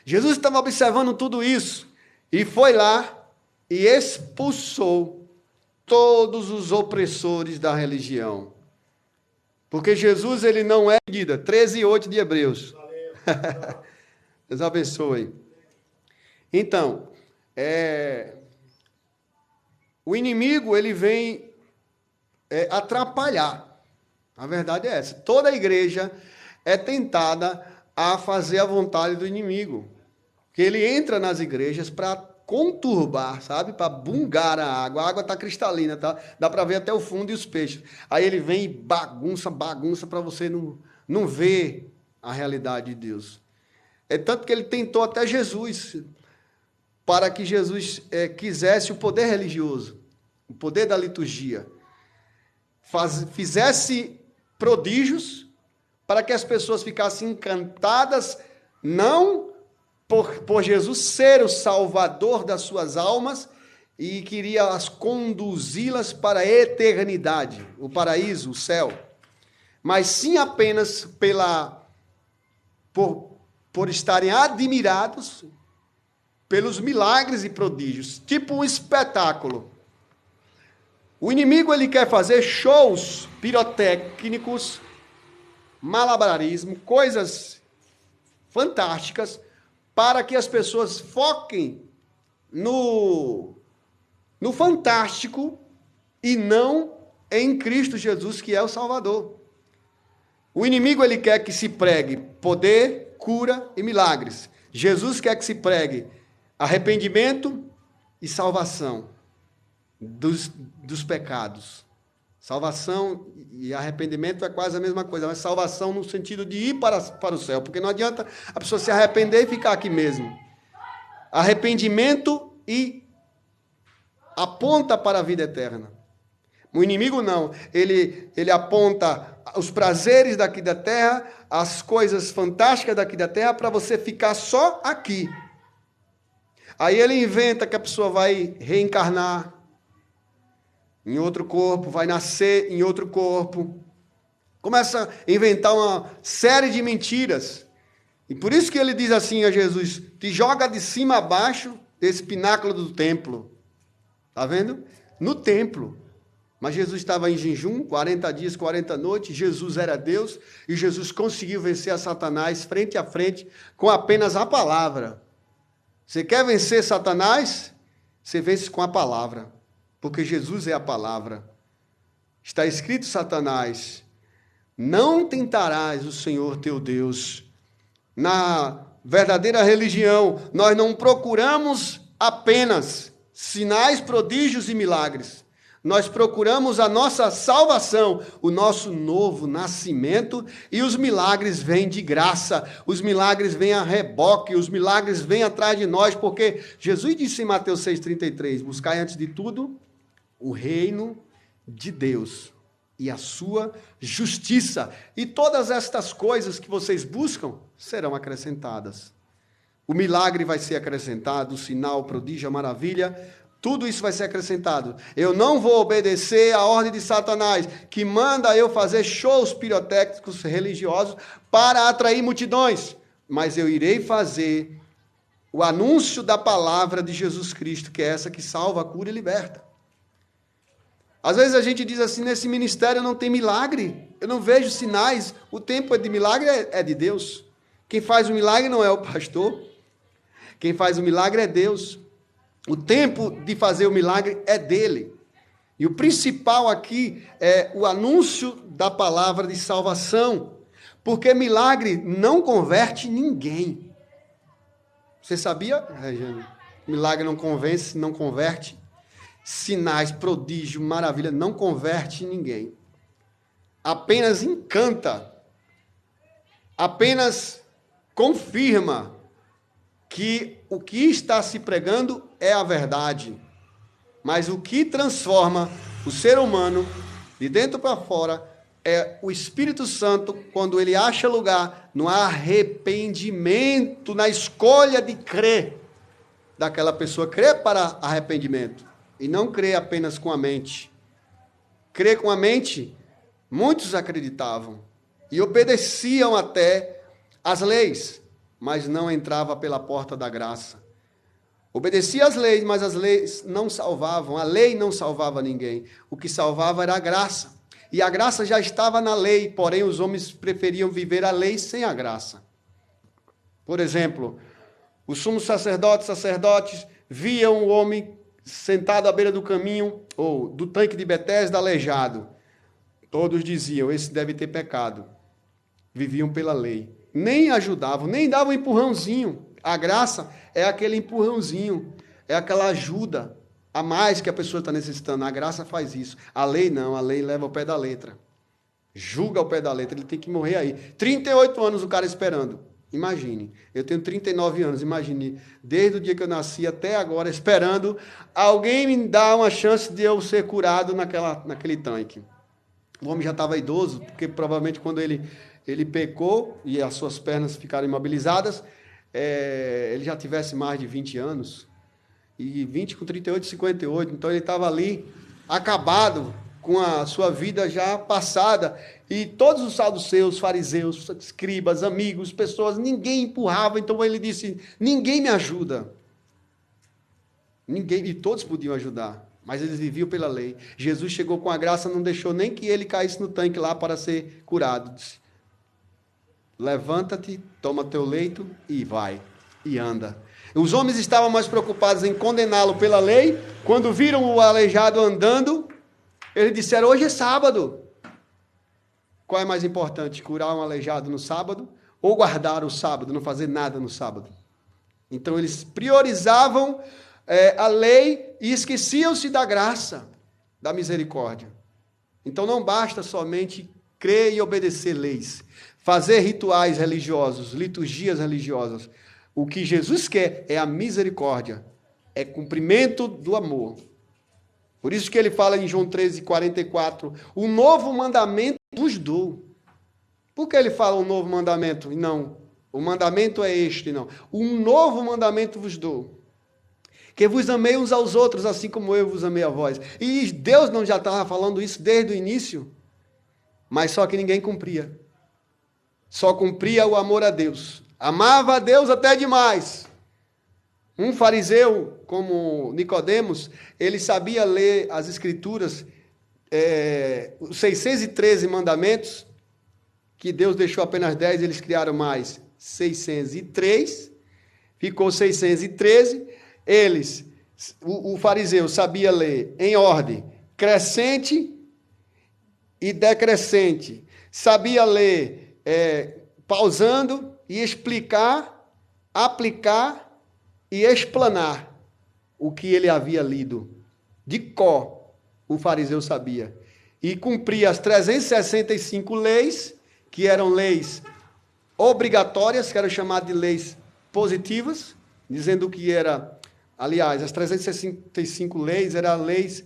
Speaker 1: Jesus estava observando tudo isso e foi lá e expulsou todos os opressores da religião. Porque Jesus, ele não é medida. 13:8 de Hebreus. Deus abençoe. Então, o inimigo, ele vem atrapalhar. A verdade é essa. Toda a igreja é tentada a fazer a vontade do inimigo. Que ele entra nas igrejas para conturbar, sabe? Para bungar a água. A água está cristalina, tá? Dá para ver até o fundo e os peixes. Aí ele vem e bagunça para você não ver a realidade de Deus. É tanto que ele tentou até Jesus, para que Jesus quisesse o poder religioso, o poder da liturgia. Fizesse prodígios para que as pessoas ficassem encantadas, não por Jesus ser o salvador das suas almas e queria as conduzi-las para a eternidade, o paraíso, o céu, mas sim apenas por estarem admirados pelos milagres e prodígios, tipo um espetáculo. O inimigo, ele quer fazer shows pirotécnicos, malabarismo, coisas fantásticas, para que as pessoas foquem no fantástico e não em Cristo Jesus, que é o Salvador. O inimigo, ele quer que se pregue poder, cura e milagres. Jesus quer que se pregue arrependimento e salvação dos pecados. Salvação e arrependimento é quase a mesma coisa, mas salvação no sentido de ir para o céu, porque não adianta a pessoa se arrepender e ficar aqui mesmo. Arrependimento e aponta para a vida eterna. O inimigo não, ele aponta os prazeres daqui da terra, as coisas fantásticas daqui da terra, para você ficar só aqui. Aí ele inventa que a pessoa vai reencarnar em outro corpo, vai nascer em outro corpo. Começa a inventar uma série de mentiras. E por isso que ele diz assim a Jesus: te joga de cima a baixo desse pináculo do templo. Está vendo? No templo. Mas Jesus estava em jejum, 40 dias, 40 noites. Jesus era Deus e Jesus conseguiu vencer a Satanás frente a frente com apenas a palavra. Você quer vencer Satanás? Você vence com a palavra. Porque Jesus é a palavra. Está escrito, Satanás: não tentarás o Senhor teu Deus. Na verdadeira religião, nós não procuramos apenas sinais, prodígios e milagres. Nós procuramos a nossa salvação, o nosso novo nascimento, e os milagres vêm de graça, os milagres vêm a reboque, os milagres vêm atrás de nós, porque Jesus disse em Mateus 6,33, buscai antes de tudo o reino de Deus e a sua justiça. E todas estas coisas que vocês buscam serão acrescentadas. O milagre vai ser acrescentado, o sinal, o prodígio, a maravilha, tudo isso vai ser acrescentado. Eu não vou obedecer à ordem de Satanás, que manda eu fazer shows pirotécnicos religiosos para atrair multidões, mas eu irei fazer o anúncio da palavra de Jesus Cristo, que é essa que salva, cura e liberta. Às vezes a gente diz assim, nesse ministério não tem milagre, eu não vejo sinais, o tempo de milagre é de Deus. Quem faz o milagre não é o pastor, quem faz o milagre é Deus. O tempo de fazer o milagre é dele. E o principal aqui é o anúncio da palavra de salvação, porque milagre não converte ninguém. Você sabia, Regiane? Milagre não convence, não converte. Sinais, prodígio, maravilha, não converte ninguém. Apenas encanta. Apenas confirma que o que está se pregando é a verdade. Mas o que transforma o ser humano de dentro para fora é o Espírito Santo, quando ele acha lugar no arrependimento, na escolha de crer daquela pessoa, crer para arrependimento. E não crer apenas com a mente. Crer com a mente, muitos acreditavam e obedeciam até às leis, mas não entrava pela porta da graça. Obedecia às leis, mas as leis não salvavam. A lei não salvava ninguém. O que salvava era a graça. E a graça já estava na lei, porém os homens preferiam viver a lei sem a graça. Por exemplo, os sumos sacerdotes viam o homem sentado à beira do caminho, ou do tanque de Betesda, aleijado. Todos diziam, esse deve ter pecado. Viviam pela lei. Nem ajudavam, nem davam um empurrãozinho. A graça é aquele empurrãozinho, é aquela ajuda a mais que a pessoa está necessitando. A graça faz isso. A lei não, a lei leva ao pé da letra. Julga ao pé da letra, ele tem que morrer aí. 38 anos o cara esperando. Imagine, eu tenho 39 anos, imagine, desde o dia que eu nasci até agora, esperando alguém me dar uma chance de eu ser curado naquele tanque. O homem já estava idoso, porque provavelmente quando ele pecou e as suas pernas ficaram imobilizadas, ele já tivesse mais de 20 anos, e 20 com 38, 58, então ele estava ali, acabado, com a sua vida já passada, e todos os saduceus, fariseus, escribas, amigos, pessoas, ninguém empurrava, então ele disse, ninguém me ajuda. Ninguém, e todos podiam ajudar, mas eles viviam pela lei. Jesus chegou com a graça, não deixou nem que ele caísse no tanque lá para ser curado. Disse, levanta-te, toma teu leito e vai, e anda. Os homens estavam mais preocupados em condená-lo pela lei, quando viram o aleijado andando, eles disseram, hoje é sábado. Qual é mais importante, curar um aleijado no sábado ou guardar o sábado, não fazer nada no sábado? Então eles priorizavam a lei e esqueciam-se da graça, da misericórdia. Então não basta somente crer e obedecer leis, fazer rituais religiosos, liturgias religiosas. O que Jesus quer é a misericórdia, é cumprimento do amor. Por isso que ele fala em João 13:44, o novo mandamento vos dou. Por que ele fala um novo mandamento? Não, o mandamento é este, não. Um novo mandamento vos dou. Que vos amei uns aos outros, assim como eu vos amei a vós. E Deus não já estava falando isso desde o início? Mas só que ninguém cumpria. Só cumpria o amor a Deus. Amava a Deus até demais. Um fariseu, como Nicodemos, ele sabia ler as escrituras, os 613 mandamentos, que Deus deixou apenas 10, eles criaram mais 603, ficou 613. O fariseu sabia ler em ordem crescente e decrescente, sabia ler pausando e explicar, aplicar e explanar o que ele havia lido. De cor, o fariseu sabia. E cumpria as 365 leis, que eram leis obrigatórias, que eram chamadas de leis positivas, dizendo que era, aliás, as 365 leis eram leis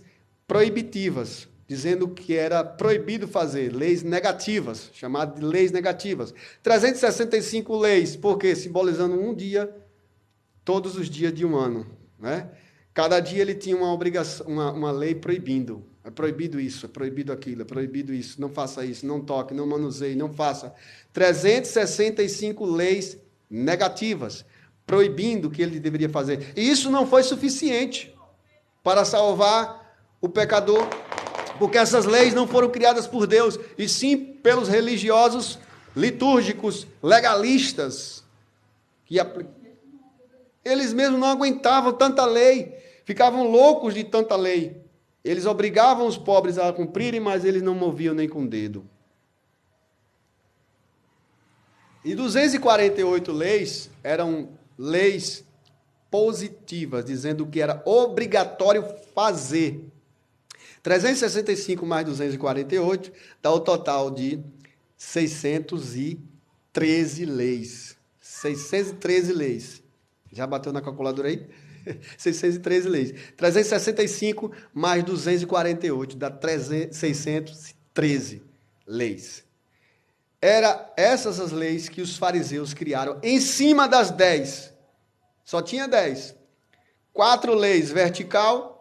Speaker 1: proibitivas, dizendo que era proibido fazer, leis negativas, chamadas de leis negativas. 365 leis, porque simbolizando um dia, todos os dias de um ano, né? Cada dia ele tinha uma obrigação, uma lei proibindo. É proibido isso, é proibido aquilo, é proibido isso, não faça isso, não toque, não manuseie, não faça. 365 leis negativas, proibindo o que ele deveria fazer. E isso não foi suficiente para salvar o pecador, porque essas leis não foram criadas por Deus, e sim pelos religiosos litúrgicos, legalistas, que eles mesmos não aguentavam tanta lei, ficavam loucos de tanta lei. Eles obrigavam os pobres a cumprirem, mas eles não moviam nem com o dedo. E 248 leis eram leis positivas, dizendo que era obrigatório fazer. 365 mais 248 dá o total de 613 leis. 613 leis. Já bateu na calculadora aí? 613 leis. 365 mais 248 dá 613 leis. Era essas as leis que os fariseus criaram em cima das 10. Só tinha 10. 4 leis vertical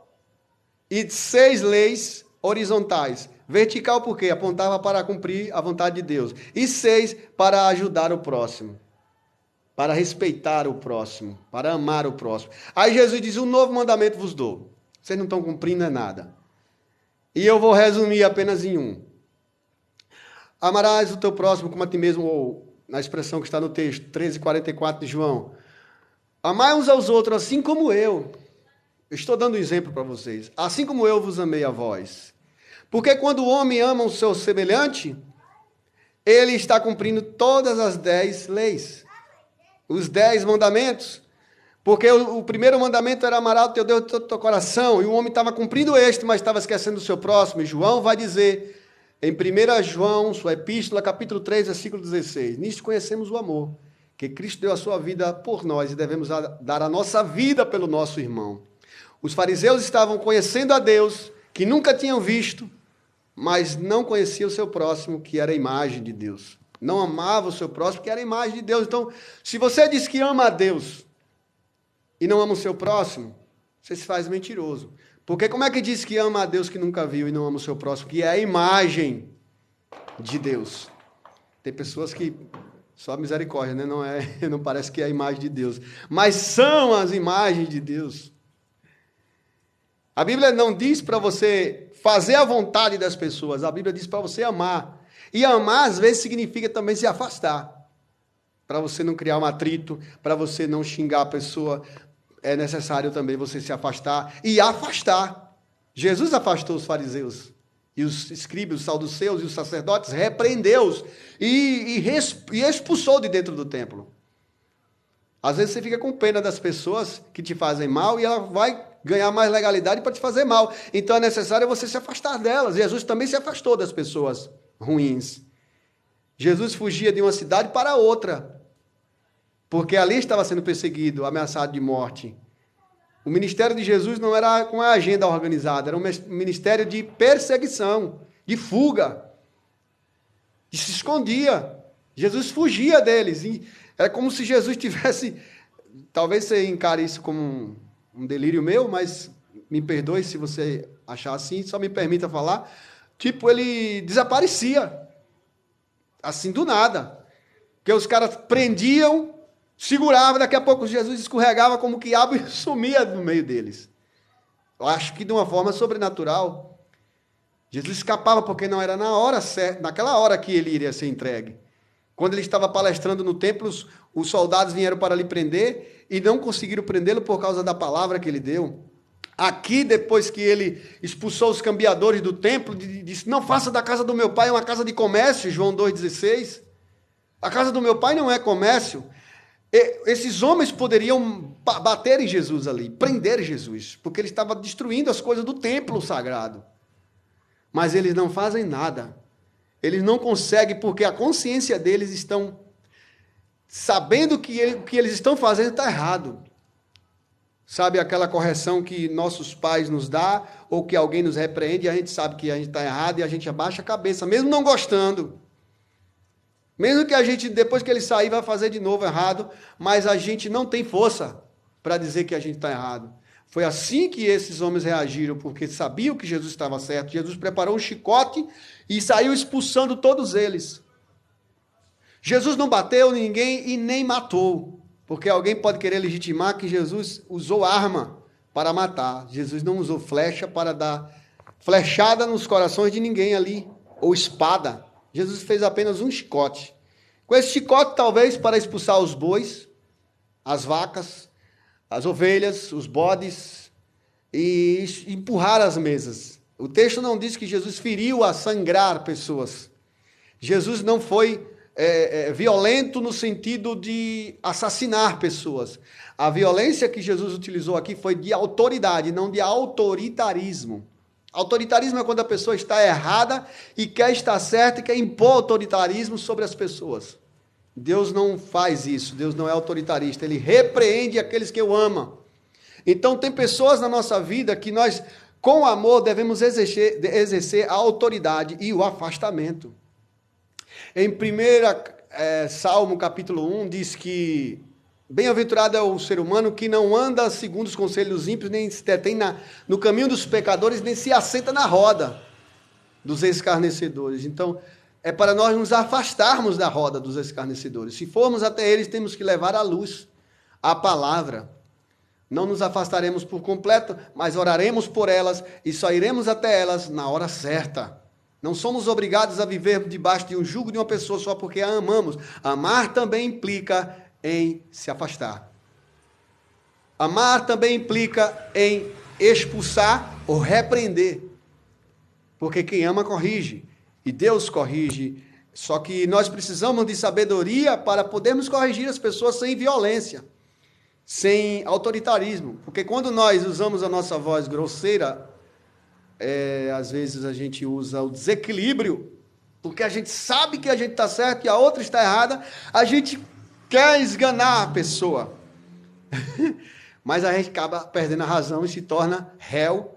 Speaker 1: e 6 leis horizontais. Vertical porque apontava para cumprir a vontade de Deus. E 6 para ajudar o próximo. Para respeitar o próximo. Para amar o próximo. Aí Jesus diz, um novo mandamento vos dou. Vocês não estão cumprindo nada. E eu vou resumir apenas em um. Amarás o teu próximo como a ti mesmo, ou na expressão que está no texto, 13:44 de João. Amai uns aos outros assim como eu. Estou dando um exemplo para vocês. Assim como eu vos amei a vós. Porque quando o homem ama o seu semelhante, ele está cumprindo todas as 10 leis. Os 10 mandamentos. Porque o primeiro mandamento era amar o teu Deus de todo o teu coração. E o homem estava cumprindo este, mas estava esquecendo o seu próximo. E João vai dizer, em 1 João, sua epístola, capítulo 3, versículo 16. Nisto conhecemos o amor, que Cristo deu a sua vida por nós e devemos dar a nossa vida pelo nosso irmão. Os fariseus estavam conhecendo a Deus, que nunca tinham visto, mas não conheciam o seu próximo, que era a imagem de Deus. Não amava o seu próximo, que era a imagem de Deus. Então, se você diz que ama a Deus e não ama o seu próximo, você se faz mentiroso. Porque como é que diz que ama a Deus que nunca viu e não ama o seu próximo, que é a imagem de Deus? Tem pessoas que só misericórdia, né? Não parece que é a imagem de Deus, mas são as imagens de Deus. A Bíblia não diz para você fazer a vontade das pessoas, a Bíblia diz para você amar. E amar, às vezes, significa também se afastar. Para você não criar um atrito, para você não xingar a pessoa, é necessário também você se afastar e afastar. Jesus afastou os fariseus e os escribas, os saduceus e os sacerdotes, repreendeu-os e expulsou de dentro do templo. Às vezes você fica com pena das pessoas que te fazem mal e ela vai ganhar mais legalidade para te fazer mal. Então é necessário você se afastar delas. Jesus também se afastou das pessoas ruins. Jesus fugia de uma cidade para outra, porque ali estava sendo perseguido, ameaçado de morte. O ministério de Jesus não era com a agenda organizada, era um ministério de perseguição, de fuga, e se escondia. Jesus fugia deles. E era como se Jesus tivesse, talvez você encare isso como um delírio meu, mas me perdoe se você achar assim, só me permita falar. Tipo, ele desaparecia, assim do nada, porque os caras prendiam, segurava, daqui a pouco Jesus escorregava como o quiabo e sumia no meio deles. Eu acho que de uma forma sobrenatural. Jesus escapava porque não era na hora certa, naquela hora que ele iria ser entregue. Quando ele estava palestrando no templo, os soldados vieram para lhe prender e não conseguiram prendê-lo por causa da palavra que ele deu. Aqui, depois que ele expulsou os cambiadores do templo, disse, não faça da casa do meu pai uma casa de comércio, João 2,16. A casa do meu pai não é comércio. Esses homens poderiam bater em Jesus ali, prender Jesus, porque ele estava destruindo as coisas do templo sagrado. Mas eles não fazem nada. Eles não conseguem, porque a consciência deles estão sabendo que o que eles estão fazendo está errado. Sabe aquela correção que nossos pais nos dão, ou que alguém nos repreende, e a gente sabe que a gente está errado e a gente abaixa a cabeça, mesmo não gostando. Mesmo que a gente, depois que ele sair, vai fazer de novo errado, mas a gente não tem força para dizer que a gente está errado. Foi assim que esses homens reagiram, porque sabiam que Jesus estava certo. Jesus preparou um chicote e saiu expulsando todos eles. Jesus não bateu ninguém e nem matou, porque alguém pode querer legitimar que Jesus usou arma para matar. Jesus não usou flecha para dar flechada nos corações de ninguém ali, ou espada. Jesus fez apenas um chicote. Com esse chicote, talvez, para expulsar os bois, as vacas, as ovelhas, os bodes, e empurrar as mesas. O texto não diz que Jesus feriu a sangrar pessoas. Jesus não foi violento no sentido de assassinar pessoas. A violência que Jesus utilizou aqui foi de autoridade, não de autoritarismo. Autoritarismo é quando a pessoa está errada e quer estar certa e quer impor autoritarismo sobre as pessoas. Deus não faz isso, Deus não é autoritarista, Ele repreende aqueles que o amam. Então tem pessoas na nossa vida que nós, com amor, devemos exercer a autoridade e o afastamento. Em 1 Salmo capítulo 1 diz que bem-aventurado é o ser humano que não anda segundo os conselhos dos ímpios, nem se detém no caminho dos pecadores, nem se assenta na roda dos escarnecedores. Então, é para nós nos afastarmos da roda dos escarnecedores. Se formos até eles, temos que levar à luz a palavra. Não nos afastaremos por completo, mas oraremos por elas e só iremos até elas na hora certa. Não somos obrigados a viver debaixo de um jugo de uma pessoa só porque a amamos. Amar também implica em se afastar. Amar também implica em expulsar ou repreender. Porque quem ama corrige. E Deus corrige. Só que nós precisamos de sabedoria para podermos corrigir as pessoas sem violência, sem autoritarismo. Porque quando nós usamos a nossa voz grosseira, às vezes a gente usa o desequilíbrio, porque a gente sabe que a gente está certo e a outra está errada, a gente quer esganar a pessoa. Mas a gente acaba perdendo a razão e se torna réu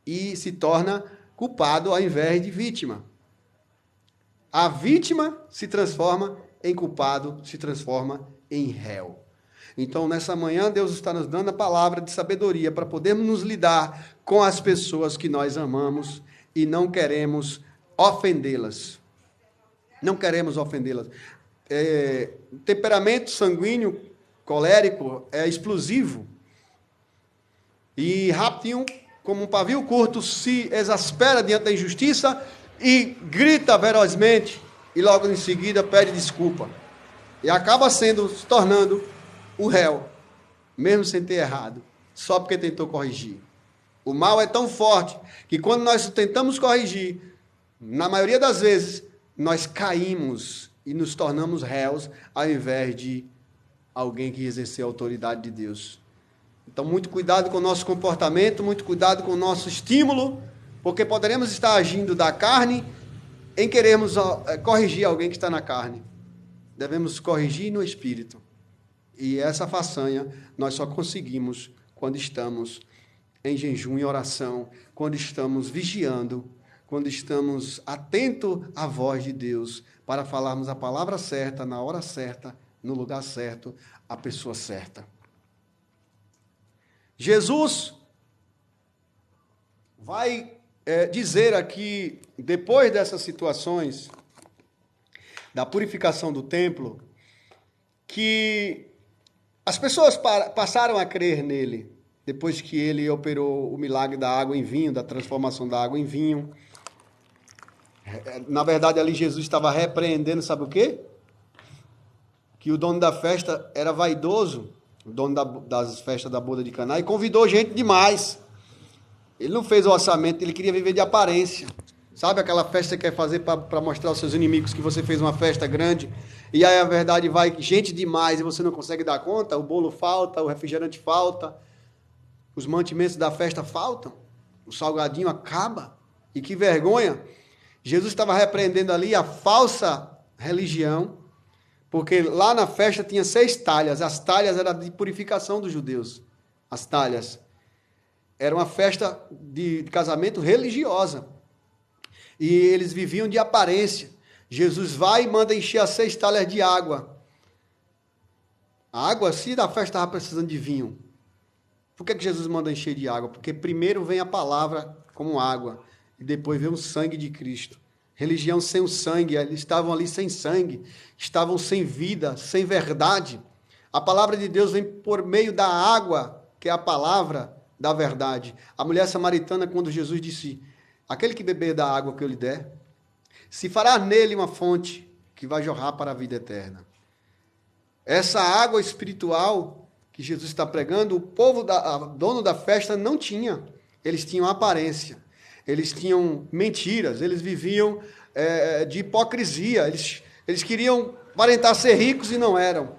Speaker 1: e se torna culpado ao invés de vítima. A vítima se transforma em culpado, se transforma em réu. Então, nessa manhã, Deus está nos dando a palavra de sabedoria para podermos nos lidar com as pessoas que nós amamos e não queremos ofendê-las. Não queremos ofendê-las. Temperamento sanguíneo, colérico, é explosivo. E rapidinho, como um pavio curto, se exaspera diante da injustiça e grita ferozmente e logo em seguida pede desculpa. E acaba se tornando o réu, mesmo sem ter errado, só porque tentou corrigir. O mal é tão forte que quando nós tentamos corrigir, na maioria das vezes, nós caímos e nos tornamos réus, ao invés de alguém que exerceu a autoridade de Deus. Então, muito cuidado com o nosso comportamento, muito cuidado com o nosso estímulo, porque poderemos estar agindo da carne em querermos corrigir alguém que está na carne. Devemos corrigir no espírito. E essa façanha nós só conseguimos quando estamos em jejum e oração, quando estamos vigiando, quando estamos atentos à voz de Deus, para falarmos a palavra certa, na hora certa, no lugar certo, à pessoa certa. Jesus vai dizer aqui, depois dessas situações, da purificação do templo, que as pessoas passaram a crer nele, depois que ele operou o milagre da água em vinho, da transformação da água em vinho. Na verdade, ali Jesus estava repreendendo, sabe o quê? Que o dono da festa era vaidoso, o dono das festas da boda de Caná, e convidou gente demais. Ele não fez o orçamento, ele queria viver de aparência. Sabe aquela festa que você quer fazer para mostrar aos seus inimigos que você fez uma festa grande, e aí a verdade vai gente demais e você não consegue dar conta? O bolo falta, o refrigerante falta, os mantimentos da festa faltam, o salgadinho acaba. E que vergonha! Jesus estava repreendendo ali a falsa religião, porque lá na festa tinha 6 talhas. As talhas eram de purificação dos judeus. as talhas. Era uma festa de casamento religiosa. E eles viviam de aparência. Jesus vai e manda encher as 6 talhas de água. A água, se da festa estava precisando de vinho. Por que Jesus manda encher de água? Porque primeiro vem a palavra como água. E depois vem o sangue de Cristo. Religião sem o sangue. Eles estavam ali sem sangue. Estavam sem vida, sem verdade. A palavra de Deus vem por meio da água, que é a palavra da verdade. A mulher samaritana, quando Jesus disse, aquele que beber da água que eu lhe der, se fará nele uma fonte que vai jorrar para a vida eterna. Essa água espiritual que Jesus está pregando, o povo, dono da festa, não tinha. Eles tinham aparência, eles tinham mentiras, eles viviam de hipocrisia, eles queriam aparentar ser ricos e não eram.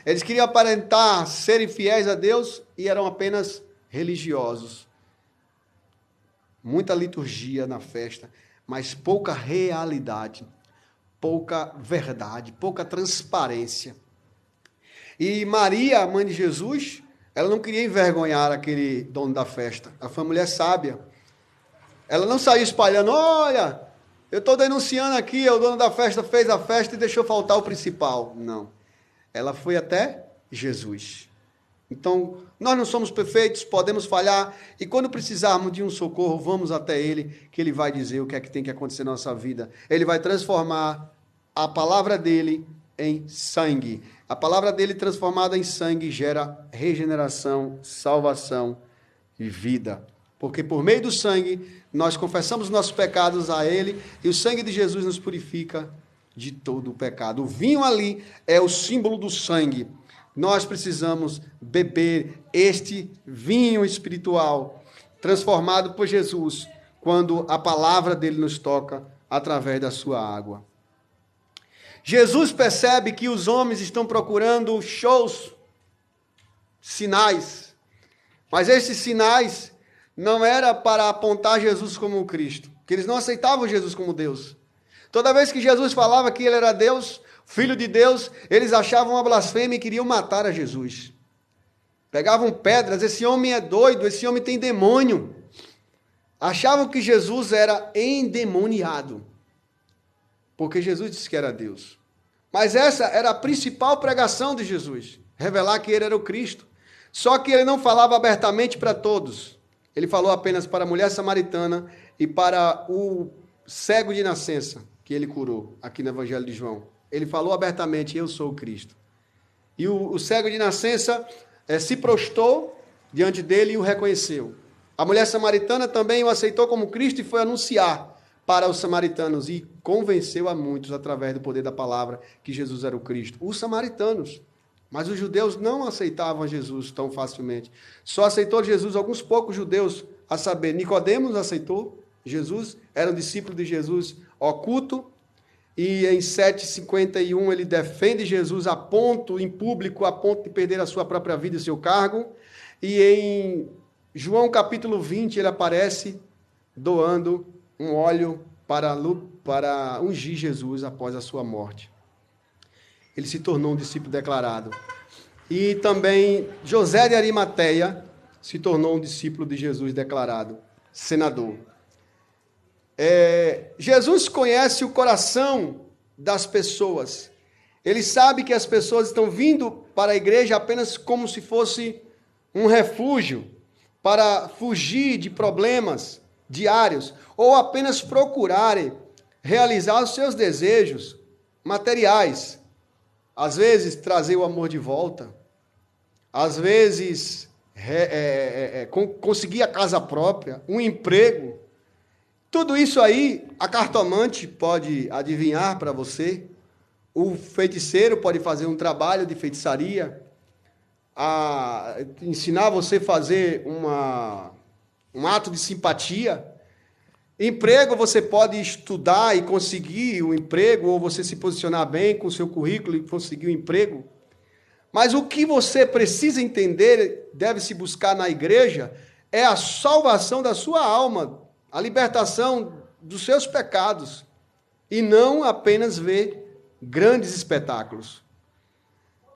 Speaker 1: Eles queriam aparentar serem fiéis a Deus e eram apenas religiosos. Muita liturgia na festa, mas pouca realidade, pouca verdade, pouca transparência. E Maria, a mãe de Jesus, ela não queria envergonhar aquele dono da festa. Ela foi uma mulher sábia. Ela não saiu espalhando, olha, eu estou denunciando aqui, o dono da festa fez a festa e deixou faltar o principal. Não. Ela foi até Jesus. Então, nós não somos perfeitos, podemos falhar, e quando precisarmos de um socorro, vamos até Ele, que Ele vai dizer o que é que tem que acontecer na nossa vida. Ele vai transformar a palavra dEle em sangue. A palavra dEle transformada em sangue gera regeneração, salvação e vida. Porque por meio do sangue, nós confessamos nossos pecados a Ele, e o sangue de Jesus nos purifica de todo o pecado. O vinho ali é o símbolo do sangue. Nós precisamos beber este vinho espiritual transformado por Jesus quando a palavra dele nos toca através da sua água. Jesus percebe que os homens estão procurando shows, sinais, mas esses sinais não era para apontar Jesus como o Cristo, que eles não aceitavam Jesus como Deus. Toda vez que Jesus falava que ele era Deus, Filho de Deus, eles achavam uma blasfêmia e queriam matar a Jesus. Pegavam pedras, esse homem é doido, esse homem tem demônio. Achavam que Jesus era endemoniado, porque Jesus disse que era Deus. Mas essa era a principal pregação de Jesus, revelar que ele era o Cristo. Só que ele não falava abertamente para todos. Ele falou apenas para a mulher samaritana e para o cego de nascença, que ele curou aqui no Evangelho de João. Ele falou abertamente, eu sou o Cristo. E o cego de nascença se prostrou diante dele e o reconheceu. A mulher samaritana também o aceitou como Cristo e foi anunciar para os samaritanos e convenceu a muitos através do poder da palavra que Jesus era o Cristo. Os samaritanos. Mas os judeus não aceitavam Jesus tão facilmente. Só aceitou Jesus alguns poucos judeus, a saber, Nicodemos aceitou Jesus, era um discípulo de Jesus oculto, e em 7,51 ele defende Jesus em público, a ponto de perder a sua própria vida e seu cargo. E em João capítulo 20 ele aparece doando um óleo para ungir Jesus após a sua morte. Ele se tornou um discípulo declarado. E também José de Arimateia se tornou um discípulo de Jesus declarado, senador. Jesus conhece o coração das pessoas. Ele sabe que as pessoas estão vindo para a igreja apenas como se fosse um refúgio para fugir de problemas diários ou apenas procurarem realizar os seus desejos materiais. Às vezes, trazer o amor de volta. Às vezes, conseguir a casa própria, um emprego. Tudo isso aí, a cartomante pode adivinhar para você, o feiticeiro pode fazer um trabalho de feitiçaria, ensinar você a fazer um ato de simpatia. Emprego, você pode estudar e conseguir um emprego, ou você se posicionar bem com o seu currículo e conseguir um emprego. Mas o que você precisa entender, deve se buscar na igreja, é a salvação da sua alma, a libertação dos seus pecados, e não apenas ver grandes espetáculos.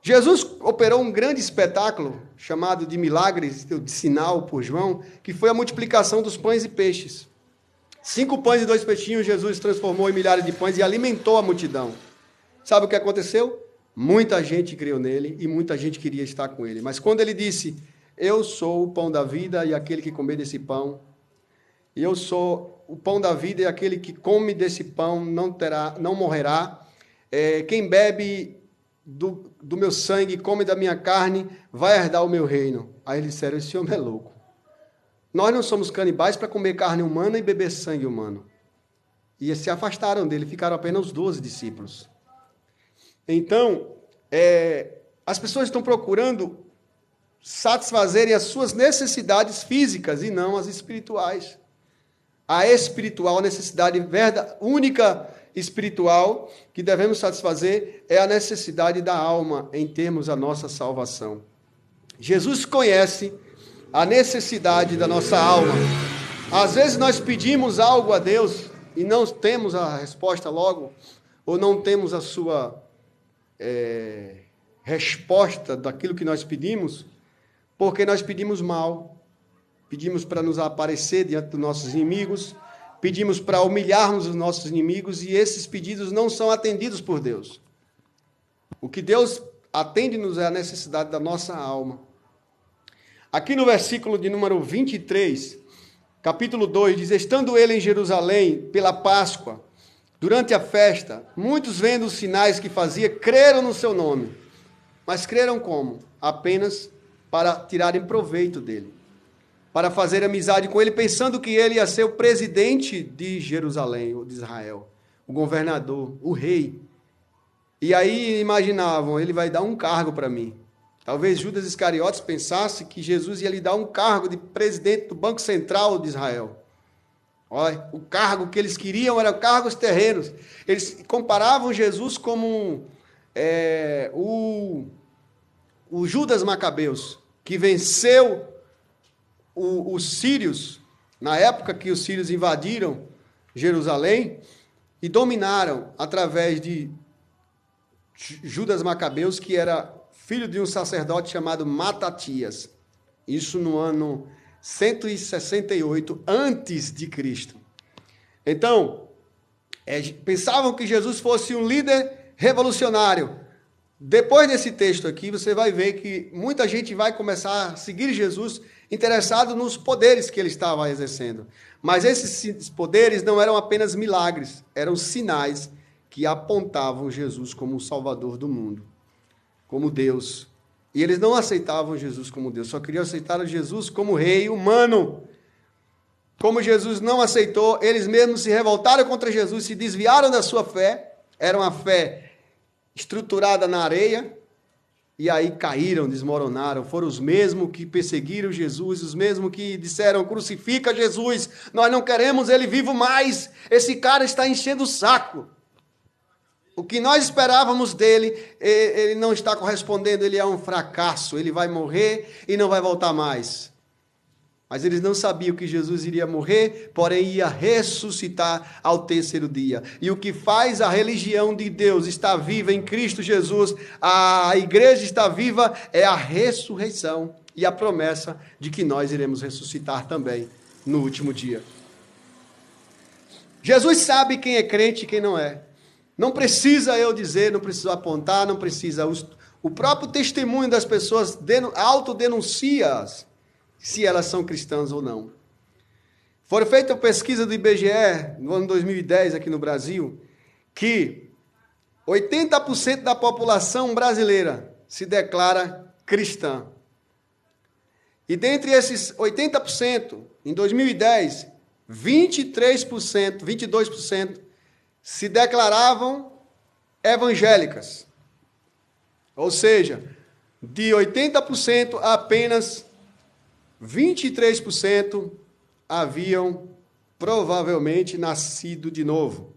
Speaker 1: Jesus operou um grande espetáculo, chamado de milagres, de sinal por João, que foi a multiplicação dos pães e peixes. 5 pães e 2 peixinhos Jesus transformou em milhares de pães e alimentou a multidão. Sabe o que aconteceu? Muita gente creu nele e muita gente queria estar com ele. Mas quando ele disse, eu sou o pão da vida e aquele que comer desse pão, eu sou o pão da vida e aquele que come desse pão não morrerá. Quem bebe do meu sangue, come da minha carne, vai herdar o meu reino. Aí eles disseram, esse homem é louco. Nós não somos canibais para comer carne humana e beber sangue humano. E se afastaram dele, ficaram apenas os 12 discípulos. Então, as pessoas estão procurando satisfazerem as suas necessidades físicas e não as espirituais. A espiritual, a necessidade única espiritual que devemos satisfazer é a necessidade da alma em termos da nossa salvação. Jesus conhece a necessidade da nossa alma. Às vezes nós pedimos algo a Deus e não temos a resposta logo, ou não temos a sua resposta daquilo que nós pedimos, porque nós pedimos mal, pedimos para nos aparecer diante dos nossos inimigos, pedimos para humilharmos os nossos inimigos, e esses pedidos não são atendidos por Deus. O que Deus atende-nos é a necessidade da nossa alma. Aqui no versículo de número 23, capítulo 2, diz, estando ele em Jerusalém pela Páscoa, durante a festa, muitos vendo os sinais que fazia, creram no seu nome. Mas creram como? Apenas para tirarem proveito dele, para fazer amizade com ele, pensando que ele ia ser o presidente de Jerusalém, ou de Israel, o governador, o rei. E aí imaginavam, ele vai dar um cargo para mim. Talvez Judas Iscariotes pensasse que Jesus ia lhe dar um cargo de presidente do Banco Central de Israel. Olha, o cargo que eles queriam eram cargos terrenos. Eles comparavam Jesus como o Judas Macabeus, que venceu os sírios, na época que os sírios invadiram Jerusalém, e dominaram através de Judas Macabeus, que era filho de um sacerdote chamado Matatias. Isso no ano 168 antes de Cristo. Então, pensavam que Jesus fosse um líder revolucionário. Depois desse texto aqui, você vai ver que muita gente vai começar a seguir Jesus interessado nos poderes que ele estava exercendo. Mas esses poderes não eram apenas milagres, eram sinais que apontavam Jesus como o Salvador do mundo, como Deus. E eles não aceitavam Jesus como Deus, só queriam aceitar Jesus como rei humano. Como Jesus não aceitou, eles mesmos se revoltaram contra Jesus, se desviaram da sua fé, era uma fé estruturada na areia, e aí caíram, desmoronaram. Foram os mesmos que perseguiram Jesus, os mesmos que disseram, crucifica Jesus, nós não queremos ele vivo mais, esse cara está enchendo o saco. O que nós esperávamos dele, ele não está correspondendo, ele é um fracasso, ele vai morrer e não vai voltar mais. Mas eles não sabiam que Jesus iria morrer, porém ia ressuscitar ao terceiro dia. E o que faz a religião de Deus estar viva em Cristo Jesus, a igreja está viva, é a ressurreição e a promessa de que nós iremos ressuscitar também no último dia. Jesus sabe quem é crente e quem não é. Não precisa eu dizer, não preciso apontar, não precisa. O próprio testemunho das pessoas autodenuncia se elas são cristãs ou não. Foi feita uma pesquisa do IBGE no ano 2010 aqui no Brasil, que 80% da população brasileira se declara cristã. E dentre esses 80%, em 2010, 22% se declaravam evangélicas. Ou seja, de 80%, apenas 23% haviam provavelmente nascido de novo.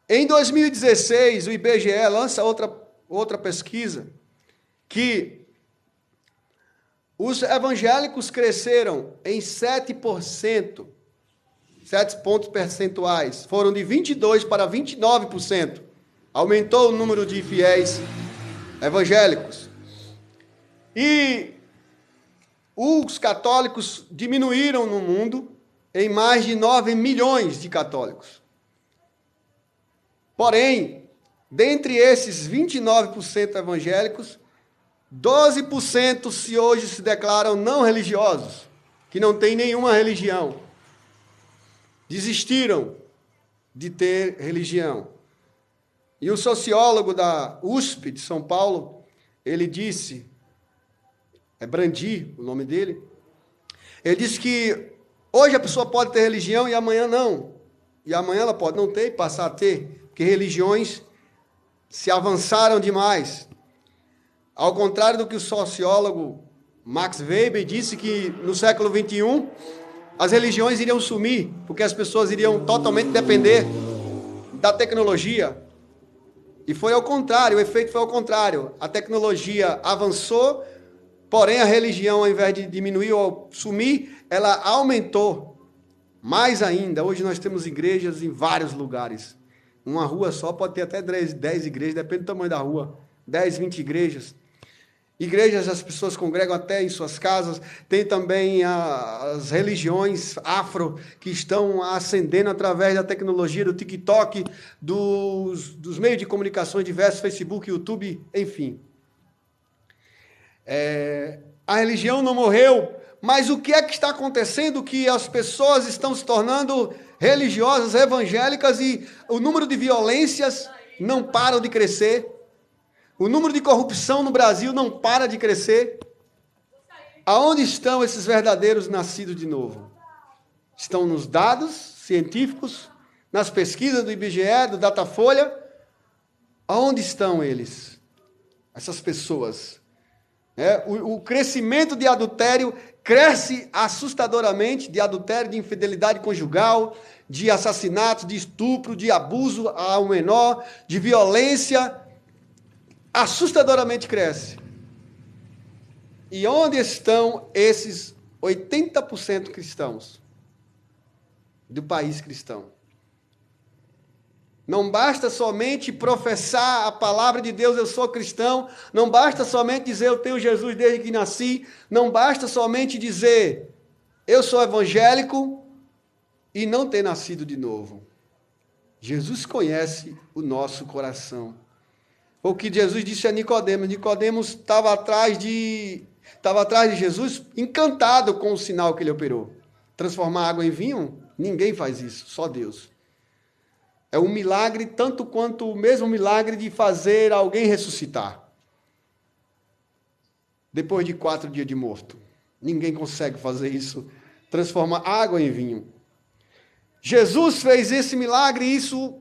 Speaker 1: Em 2016, o IBGE lança outra pesquisa, que os evangélicos cresceram em 7%, 7 pontos percentuais, foram de 22% para 29%. Aumentou o número de fiéis evangélicos. E os católicos diminuíram no mundo em mais de 9 milhões de católicos. Porém, dentre esses 29% evangélicos, 12% hoje se declaram não religiosos, que não têm nenhuma religião. Desistiram de ter religião. E o sociólogo da USP de São Paulo, ele disse, é Brandi o nome dele, ele disse que hoje a pessoa pode ter religião e amanhã não. E amanhã ela pode não ter e passar a ter, porque religiões se avançaram demais. Ao contrário do que o sociólogo Max Weber disse, que no século XXI as religiões iriam sumir, porque as pessoas iriam totalmente depender da tecnologia. E foi ao contrário, o efeito foi ao contrário. A tecnologia avançou, porém a religião, ao invés de diminuir ou sumir, ela aumentou mais ainda. Hoje nós temos igrejas em vários lugares. Uma rua só pode ter até 10 igrejas, depende do tamanho da rua. 10, 20 igrejas. Igrejas, as pessoas congregam até em suas casas. Tem também as religiões afro que estão ascendendo através da tecnologia, do TikTok, dos meios de comunicações diversos, Facebook, YouTube, enfim. A religião não morreu, mas o que é que está acontecendo que as pessoas estão se tornando religiosas, evangélicas, e o número de violências não para de crescer? O número de corrupção no Brasil não para de crescer. Aonde estão esses verdadeiros nascidos de novo? Estão nos dados científicos, nas pesquisas do IBGE, do Datafolha? Aonde estão eles? Essas pessoas. O crescimento de adultério cresce assustadoramente, de adultério, de infidelidade conjugal, de assassinato, de estupro, de abuso ao menor, de violência, assustadoramente cresce. E onde estão esses 80% cristãos do país cristão? Não basta somente professar a palavra de Deus, eu sou cristão. Não basta somente dizer, eu tenho Jesus desde que nasci. Não basta somente dizer, eu sou evangélico e não ter nascido de novo. Jesus conhece o nosso coração. O que Jesus disse a Nicodemos. Nicodemos estava atrás de Jesus, encantado com o sinal que ele operou. Transformar água em vinho? Ninguém faz isso, só Deus. É um milagre tanto quanto o mesmo milagre de fazer alguém ressuscitar. Depois de 4 dias de morto. Ninguém consegue fazer isso, transformar água em vinho. Jesus fez esse milagre e isso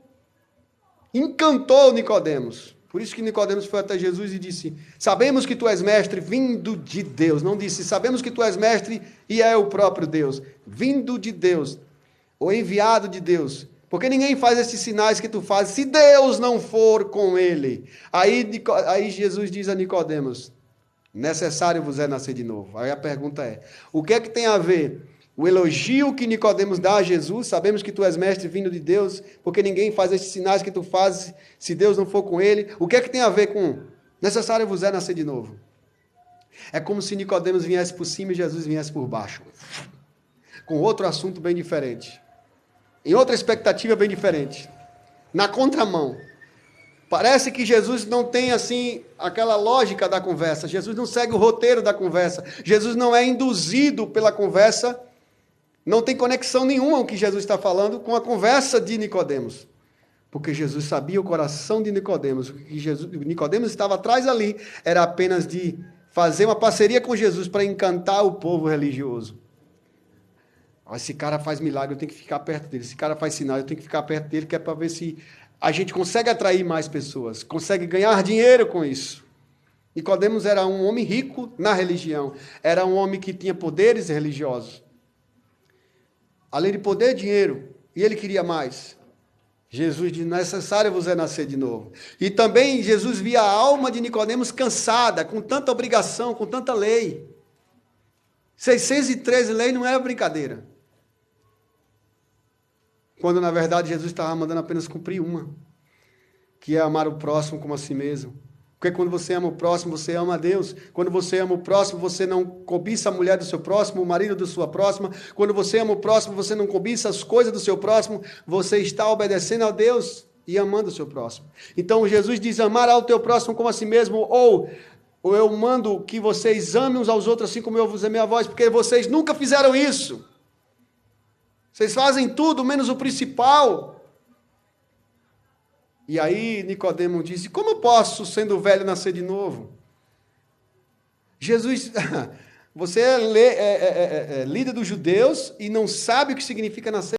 Speaker 1: encantou Nicodemos. Por isso que Nicodemos foi até Jesus e disse, sabemos que tu és mestre vindo de Deus. Não disse, sabemos que tu és mestre e é o próprio Deus. Vindo de Deus, ou enviado de Deus. Porque ninguém faz esses sinais que tu fazes se Deus não for com ele. Aí Jesus diz a Nicodemos, necessário vos é nascer de novo. Aí a pergunta é, o que é que tem a ver o elogio que Nicodemos dá a Jesus? Sabemos que tu és mestre vindo de Deus, porque ninguém faz esses sinais que tu fazes se Deus não for com ele. O que é que tem a ver com necessário vos é nascer de novo? É como se Nicodemos viesse por cima e Jesus viesse por baixo. Com outro assunto bem diferente. Em outra expectativa bem diferente. Na contramão. Parece que Jesus não tem, assim, aquela lógica da conversa. Jesus não segue o roteiro da conversa. Jesus não é induzido pela conversa. Não tem conexão nenhuma o que Jesus está falando com a conversa de Nicodemos. Porque Jesus sabia o coração de Nicodemos. O que Nicodemos estava atrás ali era apenas de fazer uma parceria com Jesus para encantar o povo religioso. Esse cara faz milagre, eu tenho que ficar perto dele. Esse cara faz sinal, eu tenho que ficar perto dele, que é para ver se a gente consegue atrair mais pessoas, consegue ganhar dinheiro com isso. Nicodemos era um homem rico na religião, era um homem que tinha poderes religiosos. Além de poder, dinheiro, e ele queria mais. Jesus diz, necessário vos é nascer de novo. E também Jesus via a alma de Nicodemos cansada, com tanta obrigação, com tanta lei. 613 leis não era brincadeira. Quando, na verdade, Jesus estava mandando apenas cumprir uma, que é amar o próximo como a si mesmo. Porque quando você ama o próximo, você ama a Deus. Quando você ama o próximo, você não cobiça a mulher do seu próximo, o marido da sua próxima. Quando você ama o próximo, você não cobiça as coisas do seu próximo. Você está obedecendo a Deus e amando o seu próximo. Então Jesus diz, amar ao teu próximo como a si mesmo, ou eu mando que vocês amem uns aos outros assim como eu vos amei a vós, porque vocês nunca fizeram isso. Vocês fazem tudo menos o principal. E aí Nicodemo disse, como eu posso, sendo velho, nascer de novo? Jesus, você é líder dos judeus e não sabe o que significa nascer